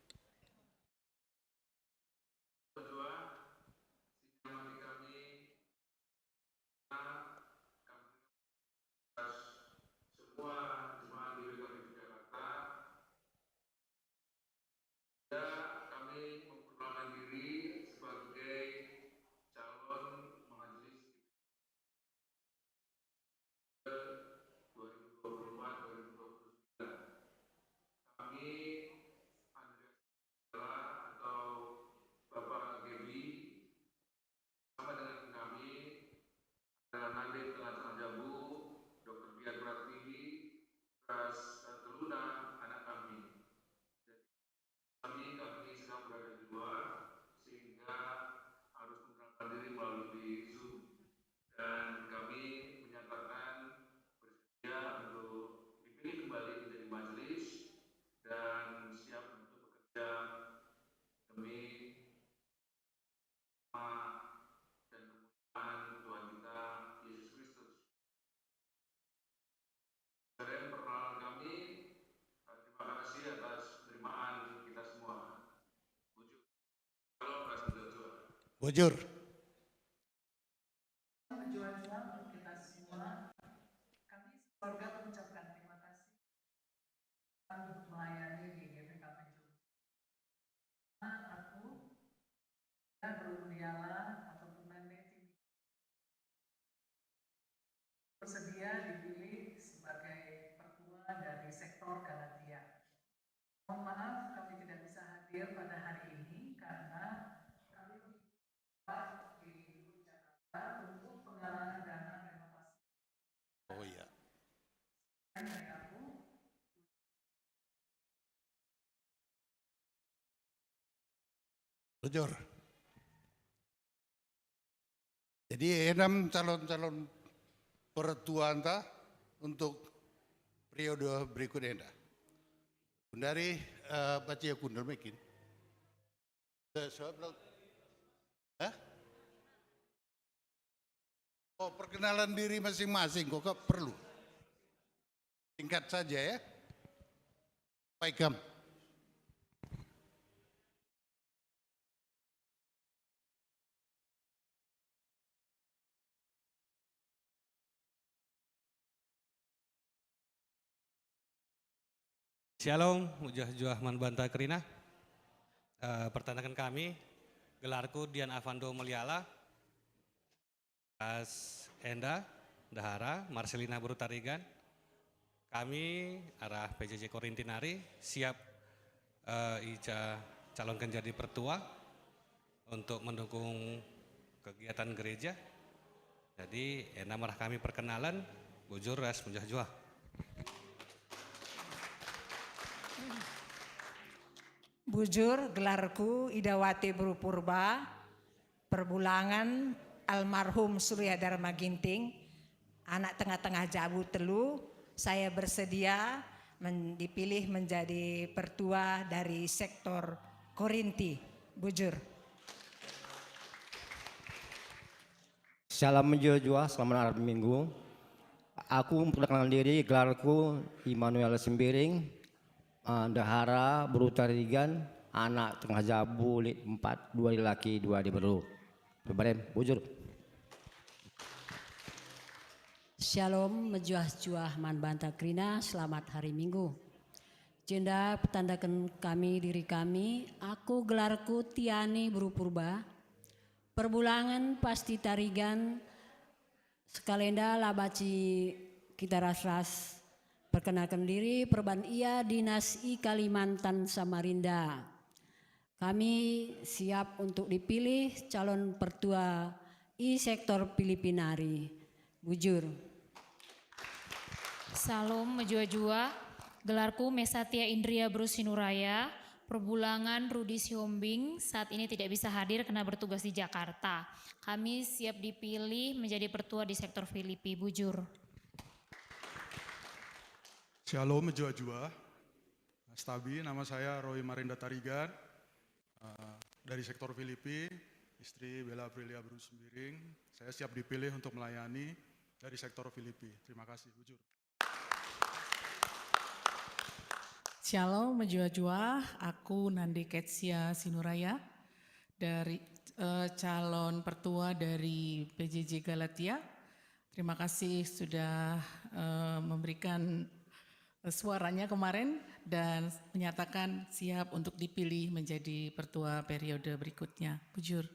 Bujur. Untuk kita semua, kami sekeluarga mengucapkan terima kasih untuk melayani di GPKP Jogja. Aku beruniala ataupun mandating bersedia dipilih sebagai pertua dari sektor Galatia. Mohon maaf kami tidak bisa hadir pada hari ini karena kami di Jakarta untuk penggalangan dana renovasi. Oh iya. Bujur. Jadi enam calon-calon pertua anta untuk periode berikutnya. Dari baca ya kundal mungkin. Oh, perkenalan diri masing-masing kok perlu. Singkat saja ya. Baikam. Shalom, Mujah Manbanta Krina. Pertanakan kami, gelarku Dian Avando Meliala, Mas Enda, Dahara, Marcelina Brutarigan. Kami arah PJJ Korintinari siap Ica calonkan jadi pertua untuk mendukung kegiatan gereja. Jadi marah kami perkenalan, bujur ras Mujah Juah. Bujur, gelarku Idawati Brupurba, perbulangan almarhum Surya Dharma Ginting, anak tengah-tengah Jabu Telu. Saya bersedia dipilih menjadi pertua dari sektor Korinti. Bujur. Salam menjua, selamat hari Minggu. Aku memperkenalkan diri, gelarku Immanuel Sembiring, Dahara Brutarigan, anak tengah Jabu 4, 2 laki 2 diberu. Bebarem, bujur. Shalom, mejuah-juah Manbanta Krina, selamat hari Minggu. Jenda petandakan kami diri kami, aku gelarku Tiani Brupurba, perbulangan pasti tarigan, sekalenda labaci kita ras-ras. Perkenalkan diri, Perban Ia Dinas I Kalimantan Samarinda. Kami siap untuk dipilih calon pertua I Sektor Filipinari. Bujur. Salam Mejua-jua, gelarku Mesatia Indria Brusinuraya, perbulangan Rudi Siombing, saat ini tidak bisa hadir karena bertugas di Jakarta. Kami siap dipilih menjadi pertua di sektor Filipi, bujur. Shalom Mejua-jua, Mas Tabi, nama saya Roy Marinda Tarigan, dari sektor Filipi, istri Bella Aprilia Brusimbiring. Saya siap dipilih untuk melayani dari sektor Filipi. Terima kasih, bujur. Shalom Mejua-jua, aku Nandi Ketsia Sinuraya dari calon pertua dari PJJ Galatia. Terima kasih sudah memberikan suaranya kemarin dan menyatakan siap untuk dipilih menjadi pertua periode berikutnya. Bujur.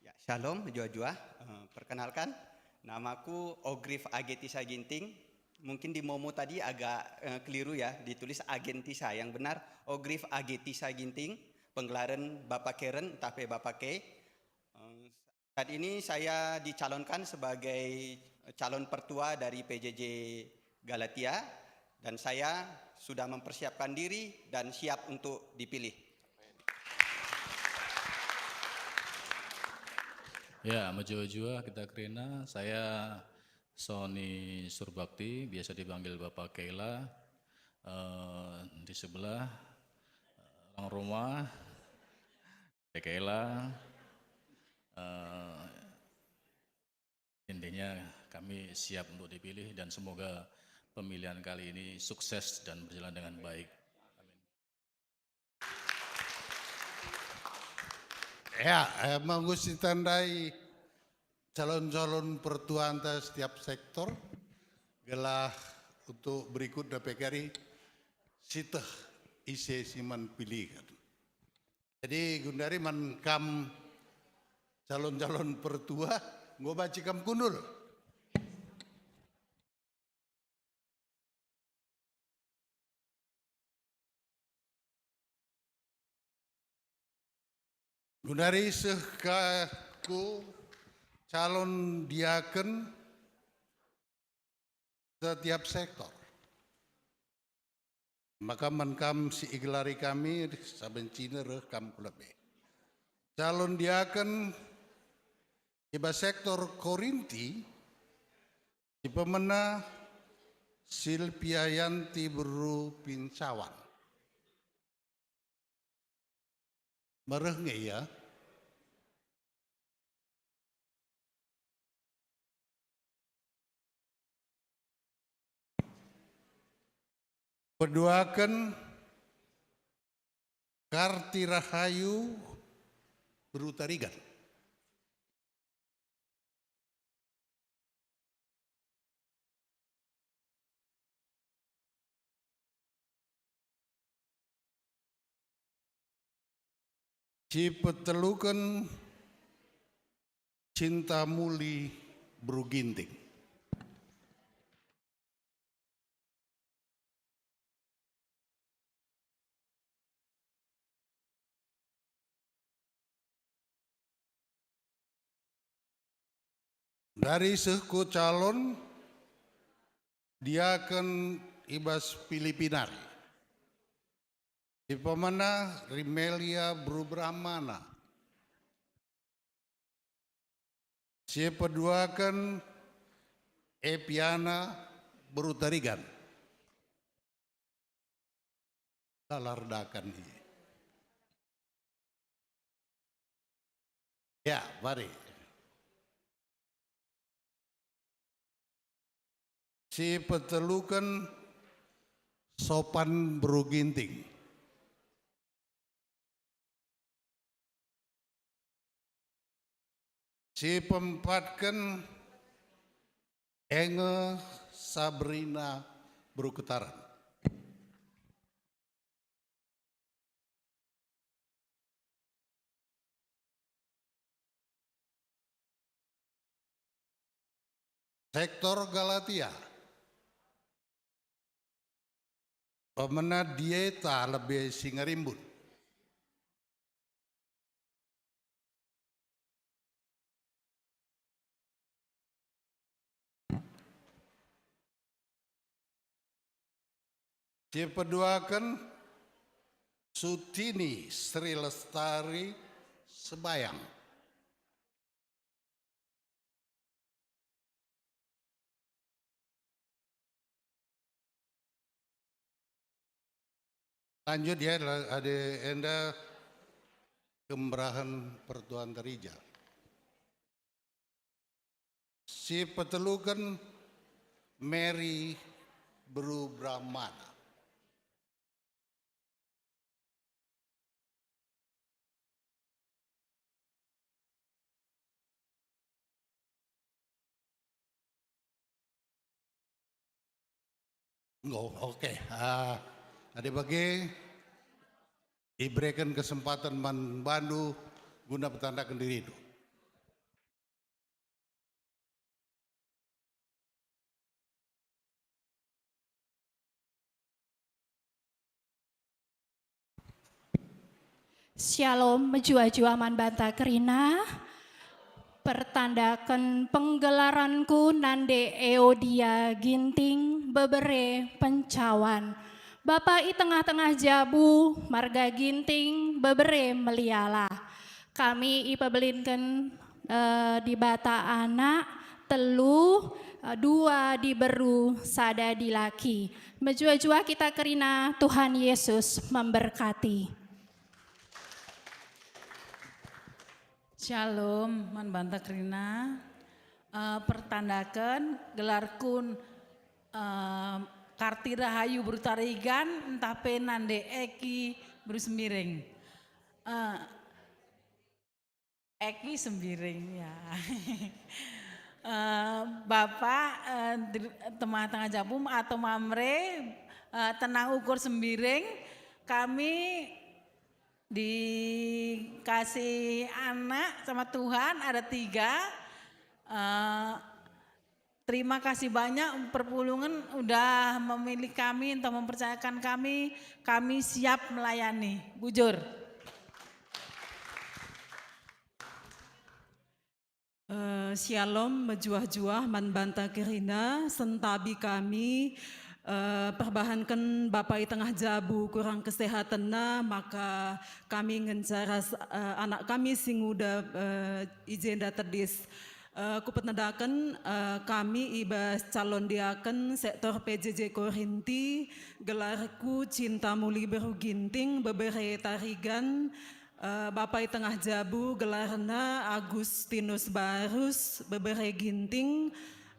Ya, Shalom Mejua-jua, perkenalkan namaku Ogrif Agetisa Ginting. Mungkin di Momo tadi agak keliru ya, ditulis Agentisa. Yang benar Ogrif Agetisa Ginting, penggelaran Bapak Keren, tapi Bapak K. Saat ini saya dicalonkan sebagai calon pertua dari PJJ Galatia dan saya sudah mempersiapkan diri dan siap untuk dipilih. Ya, Mejua-jua kita Krina, saya Sony Surbakti, biasa dipanggil Bapak Keila, di sebelah orang rumah, Keila, intinya kami siap untuk dipilih dan semoga pemilihan kali ini sukses dan berjalan dengan baik. Amin. Ya, mengusi tandai calon-calon pertua anta setiap sektor, gelah untuk berikut DPKRI, siteh isi siman pilih. Jadi gundari man kam calon-calon pertua, gue baca kam kundul. Gundari sehkaku calon diaken setiap sektor. Maka menkam si iglari kami saben Cina rekam kulebe. Calon diaken iba sektor Korinti di pemena Silpiayanti Beru Pincawan. Mereh nggak ya? Berdoakan Karti Rahayu Berutarigan. Cipetelukan Cinta Muli Beruginting. Dari seku calon dia akan ibas Filipinari. Di pemana Rimelia Brubramana. Si peduakan Epiana Berutarigan. Salardakan ini. Ya, mari. Si petelukan Sopan Beruginting. Si pempatkan Enge Sabrina Beruketaran. Sektor Galatia. Pemena dieta lebih singarimbun. Diperduakan Sutini Sri Lestari Sebayang. Lanjut ya, ada Enda Kembrahan Pertuan Terija. Si petelukan Mary Bru Brahmana. Oke. Ada bagi diberikan kesempatan membantu guna bertandakan diri itu. Shalom, menjua-jua man banta kerina, pertandakan penggelaranku nande Eodia ginting bebere pencawan. Bapak i tengah-tengah jabu marga ginting bebere meliala. Kami i pebelinkan di bata anak telu dua di beru sada di laki. Menjua-jua kita kerina Tuhan Yesus memberkati. Shalom, man banta kerina, pertandakan gelar kun Karti Rahayu Brutarigan entape nande Eki Brusemiring. Eki Sembiring ya. Bapak tengah-tengah jabum atau mamre tenang ukur Sembiring, kami dikasih anak sama Tuhan ada 3. Terima kasih banyak perpulungan udah memilih kami untuk mempercayakan kami siap melayani. Bujur. Shalom, mejuah-juah man banta kerina, sentabi kami perbahankan Bapak i tengah jabu kurang kesehatan maka kami ngencara anak kami sing udah izin terdis kupenedakan kami ibas calon diaken sektor PJJ Korinti gelarku Cinta Muli Beru Ginting bebere tarigan Bapak i tengah jabu gelarna Agustinus Barus bebere Ginting.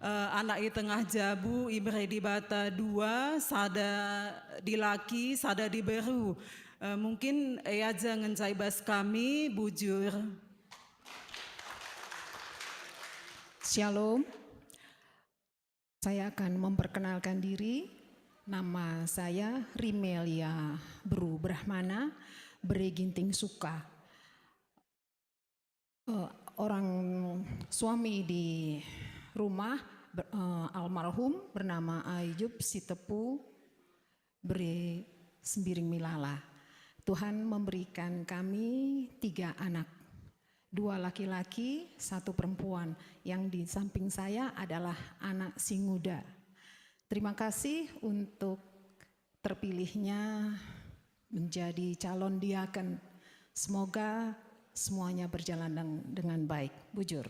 Anak i tengah jabu ibre di bata 2 sada di laki sada di beru mungkin aja ngencaibas kami bujur. Shalom, saya akan memperkenalkan diri. Nama saya Rimelia Bru Brahmana Bereginting Suka. Orang suami di rumah almarhum bernama Ayub Sitepu Bere Sembiring Milala. Tuhan memberikan kami 3 anak, 2 laki-laki, 1 perempuan. Yang di samping saya adalah anak Singuda. Terima kasih untuk terpilihnya menjadi calon diaken. Semoga semuanya berjalan dengan baik. Bujur.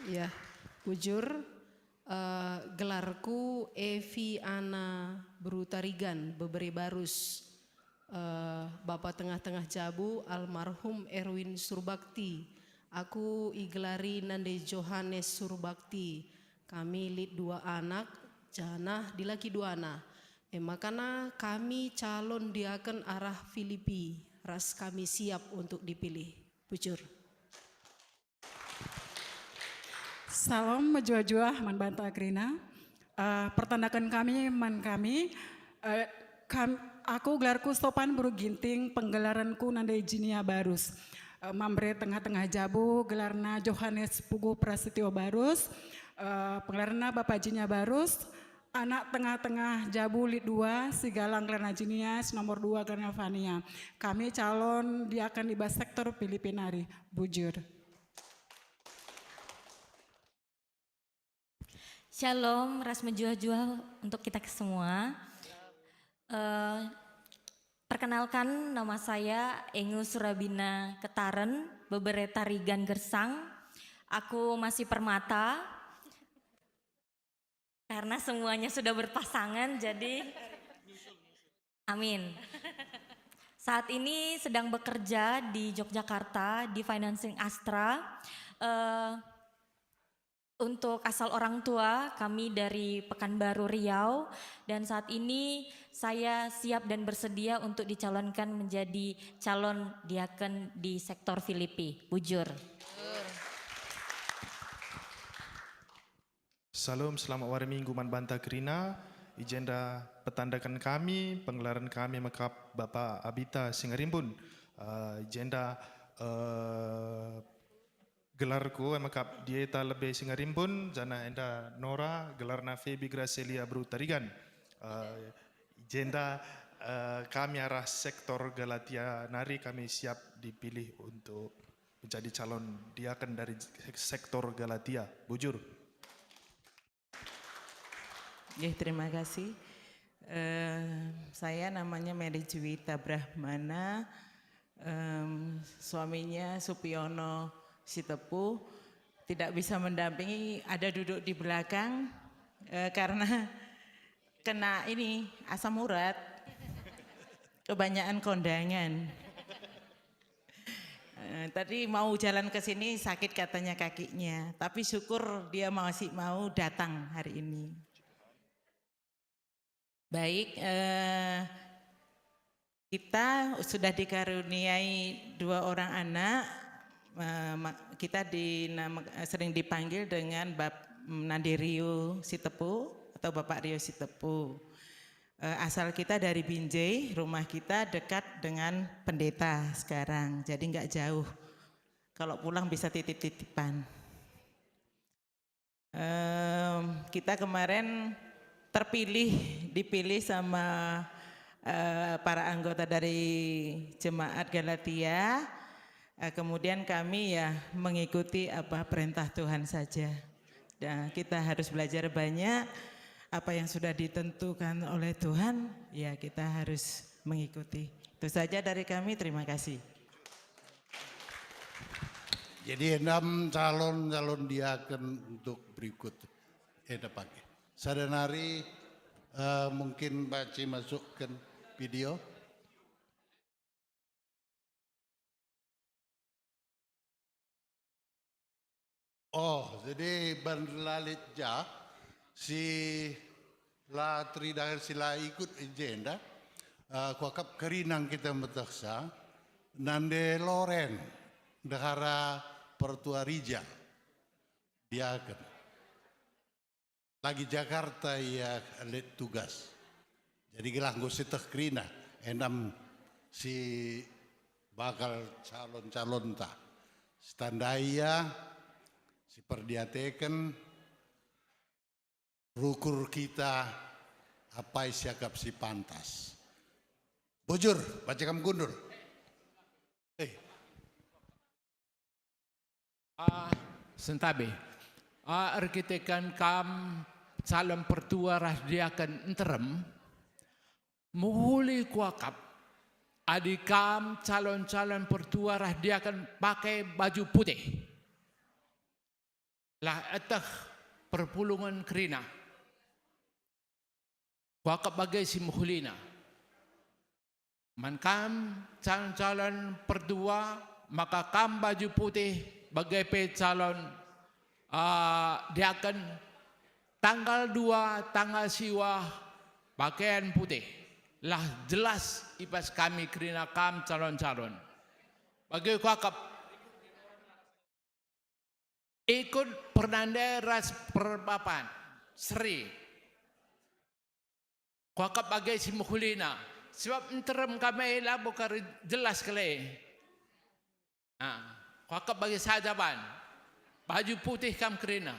Ya, bujur, gelarku Evi Ana Brutarigan Bebere Barus, Bapak tengah-tengah jabu almarhum Erwin Surbakti. Aku igelari nande Johannes Surbakti. Kami lid 2 anak, janah dilaki 2 anak. Makanya kami calon diaken arah Filipi, ras kami siap untuk dipilih. Bujur. Salam menjua-jua man banta agrina. Pertandakan kami aku gelarku Sopan Buru Ginting, penggelaranku nande Jinia Barus. Mambre tengah-tengah jabu gelarna Johannes Pugu Prasetyo Barus, penggelarna Bapak Jinia Barus. Anak tengah-tengah jabu lid 2 Sigalang gelarna Jinia, nomor 2 gelarna Fania. Kami calon diaken ibas sektor Filipinari. Bujur. Shalom, ras menjual-jual untuk kita semua. Perkenalkan, nama saya Engu Surabina Ketaren, Bebere Tarigan Gersang. Aku masih permata, karena semuanya sudah berpasangan, jadi amin. Saat ini sedang bekerja di Yogyakarta, di Financing Astra. Untuk asal orang tua, kami dari Pekanbaru Riau, dan saat ini saya siap dan bersedia untuk dicalonkan menjadi calon diaken di sektor Filipi. Bujur. Salam, selamat hari Minggu Man Banta Krina. Agenda petandakan kami, penggelaran kami makap Bapak Abita Singarimbun. Agenda gelarku makap dieta lebih Singarimbun, jana enda Nora, gelarna Febi Gracelia Brutarigan. Agenda kami arah sektor Galatia Nari, kami siap dipilih untuk menjadi calon diaken dari sektor Galatia. Bujur. Terima kasih. Saya namanya Mary Juwita Brahmana, suaminya Supiono Sitepu, tidak bisa mendampingi, ada duduk di belakang karena kena ini asam urat, kebanyakan kondangan. Tadi mau jalan ke sini sakit katanya kakinya, tapi syukur dia masih mau datang hari ini. Baik, kita sudah dikaruniai 2 orang anak. Kita sering dipanggil dengan Nandi Rio Sitepu atau Bapak Rio Sitepu. Asal kita dari Binjai, rumah kita dekat dengan pendeta sekarang, jadi nggak jauh. Kalau pulang bisa titip-titipan. Kita kemarin dipilih sama para anggota dari Jemaat Galatia. Kemudian kami ya mengikuti apa perintah Tuhan saja. Dan kita harus belajar banyak, apa yang sudah ditentukan oleh Tuhan, ya kita harus mengikuti. Itu saja dari kami, terima kasih. Jadi 6 calon diaken untuk berikut. Pakai. Sadanari mungkin Baci masukkan video. Oh, jadi Bandlalitja si la tridahan sila ikut agenda kuakap kerinang kita metaksa nande Loren dahara Pertua Rija dia akan lagi Jakarta ya let tugas jadi gelang gositah kerina enam si bakal calon ta standaya si perdiatekan rukur kita apa siakap si pantas. Bujur, baca kamu gundur. Sentabe, arkitekan kam calon pertua rahdiakan enterem, muhuli kuakap, adikam calon-calon pertua rahdiakan pakai baju putih. Lah etah perpulungan kerina. Kuakap bagai si muhulina. Mankam calon-calon pertua maka kam baju putih bagai pe calon dia akan tanggal 2 tanggal siwa pakaian putih. Lah jelas ipas kami kerina kam calon-calon. Bagi kuakap ikut pernanda ras perpapan Sri kuakap bagai si muhulina sebab enterem kami lah bukan jelas kali kuakap bagi sahajaban baju putih kam kerina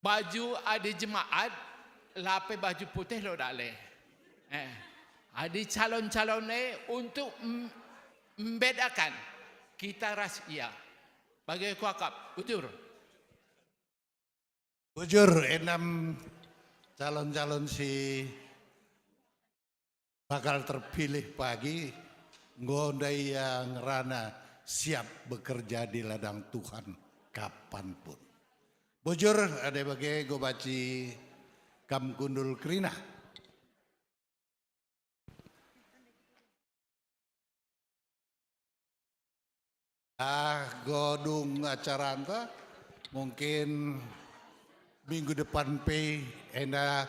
baju ada jemaat lape baju putih lo dak le ada calon-calon untuk membedakan kita ras ia. Bagi kuakap, bujur. Bujur, enam calon-calon si bakal terpilih pagi, ngondai yang rana siap bekerja di ladang Tuhan kapanpun. Bujur, ada bagi gue baci kam kundul kerina. Godung acara anta mungkin minggu depan enda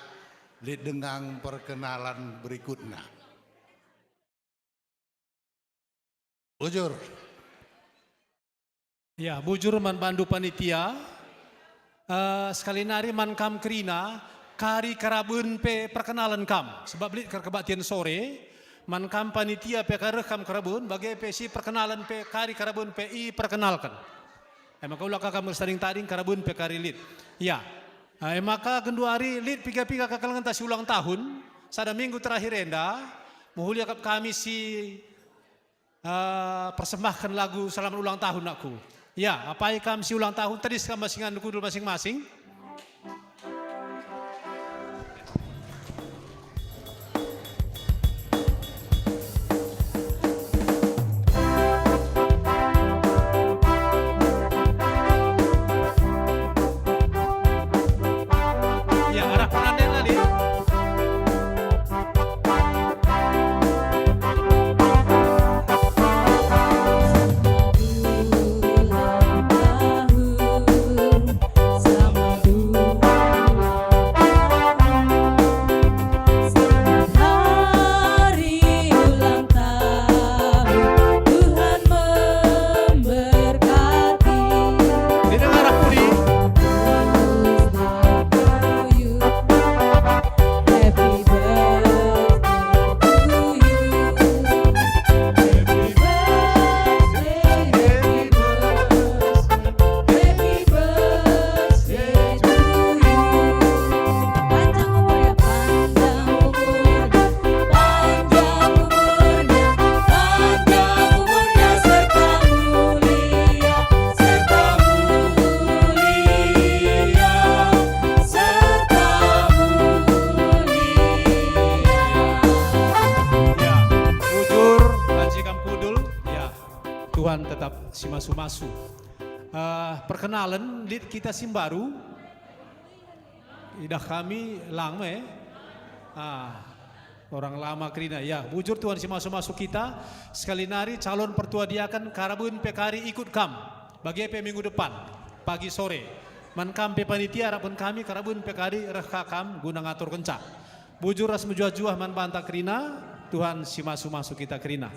lihat dengan perkenalan berikutnya. Bujur. Ya, bujur man bandu panitia. Sekali nari man kam kerina kari karabun pe perkenalan kam. Sebab lihat kebaktian sore. Man kam panitia pe karekam karabun bagi pesi perkenalan pe kari karabun pe i perkenalkan. Maka ulah kamu sering tading karabun pe kari lit. Ya. Maka kedua hari lit piga-piga kakalangan tasi ulang tahun. Sada minggu terakhir enda muhulia kami si persembahkan lagu selamat ulang tahun aku. Ya, apa ikam si ulang tahun tadi sekam masingan kudul masing-masing. Tuhan tetap si masu-masu. Perkenalan lead kita sim baru. Idah kami lama ya. Orang lama kerina ya. Bujur Tuhan si masu-masu kita. Sekali nari calon pertua diakan karabun pekari ikut kam. Bagi EP minggu depan. Pagi sore. Man kam pe panitia harapun kami karabun pekari rekha kam guna ngatur kencak. Bujur ras mejuah-juah man bantah kerina. Tuhan si masu-masu kita kerina.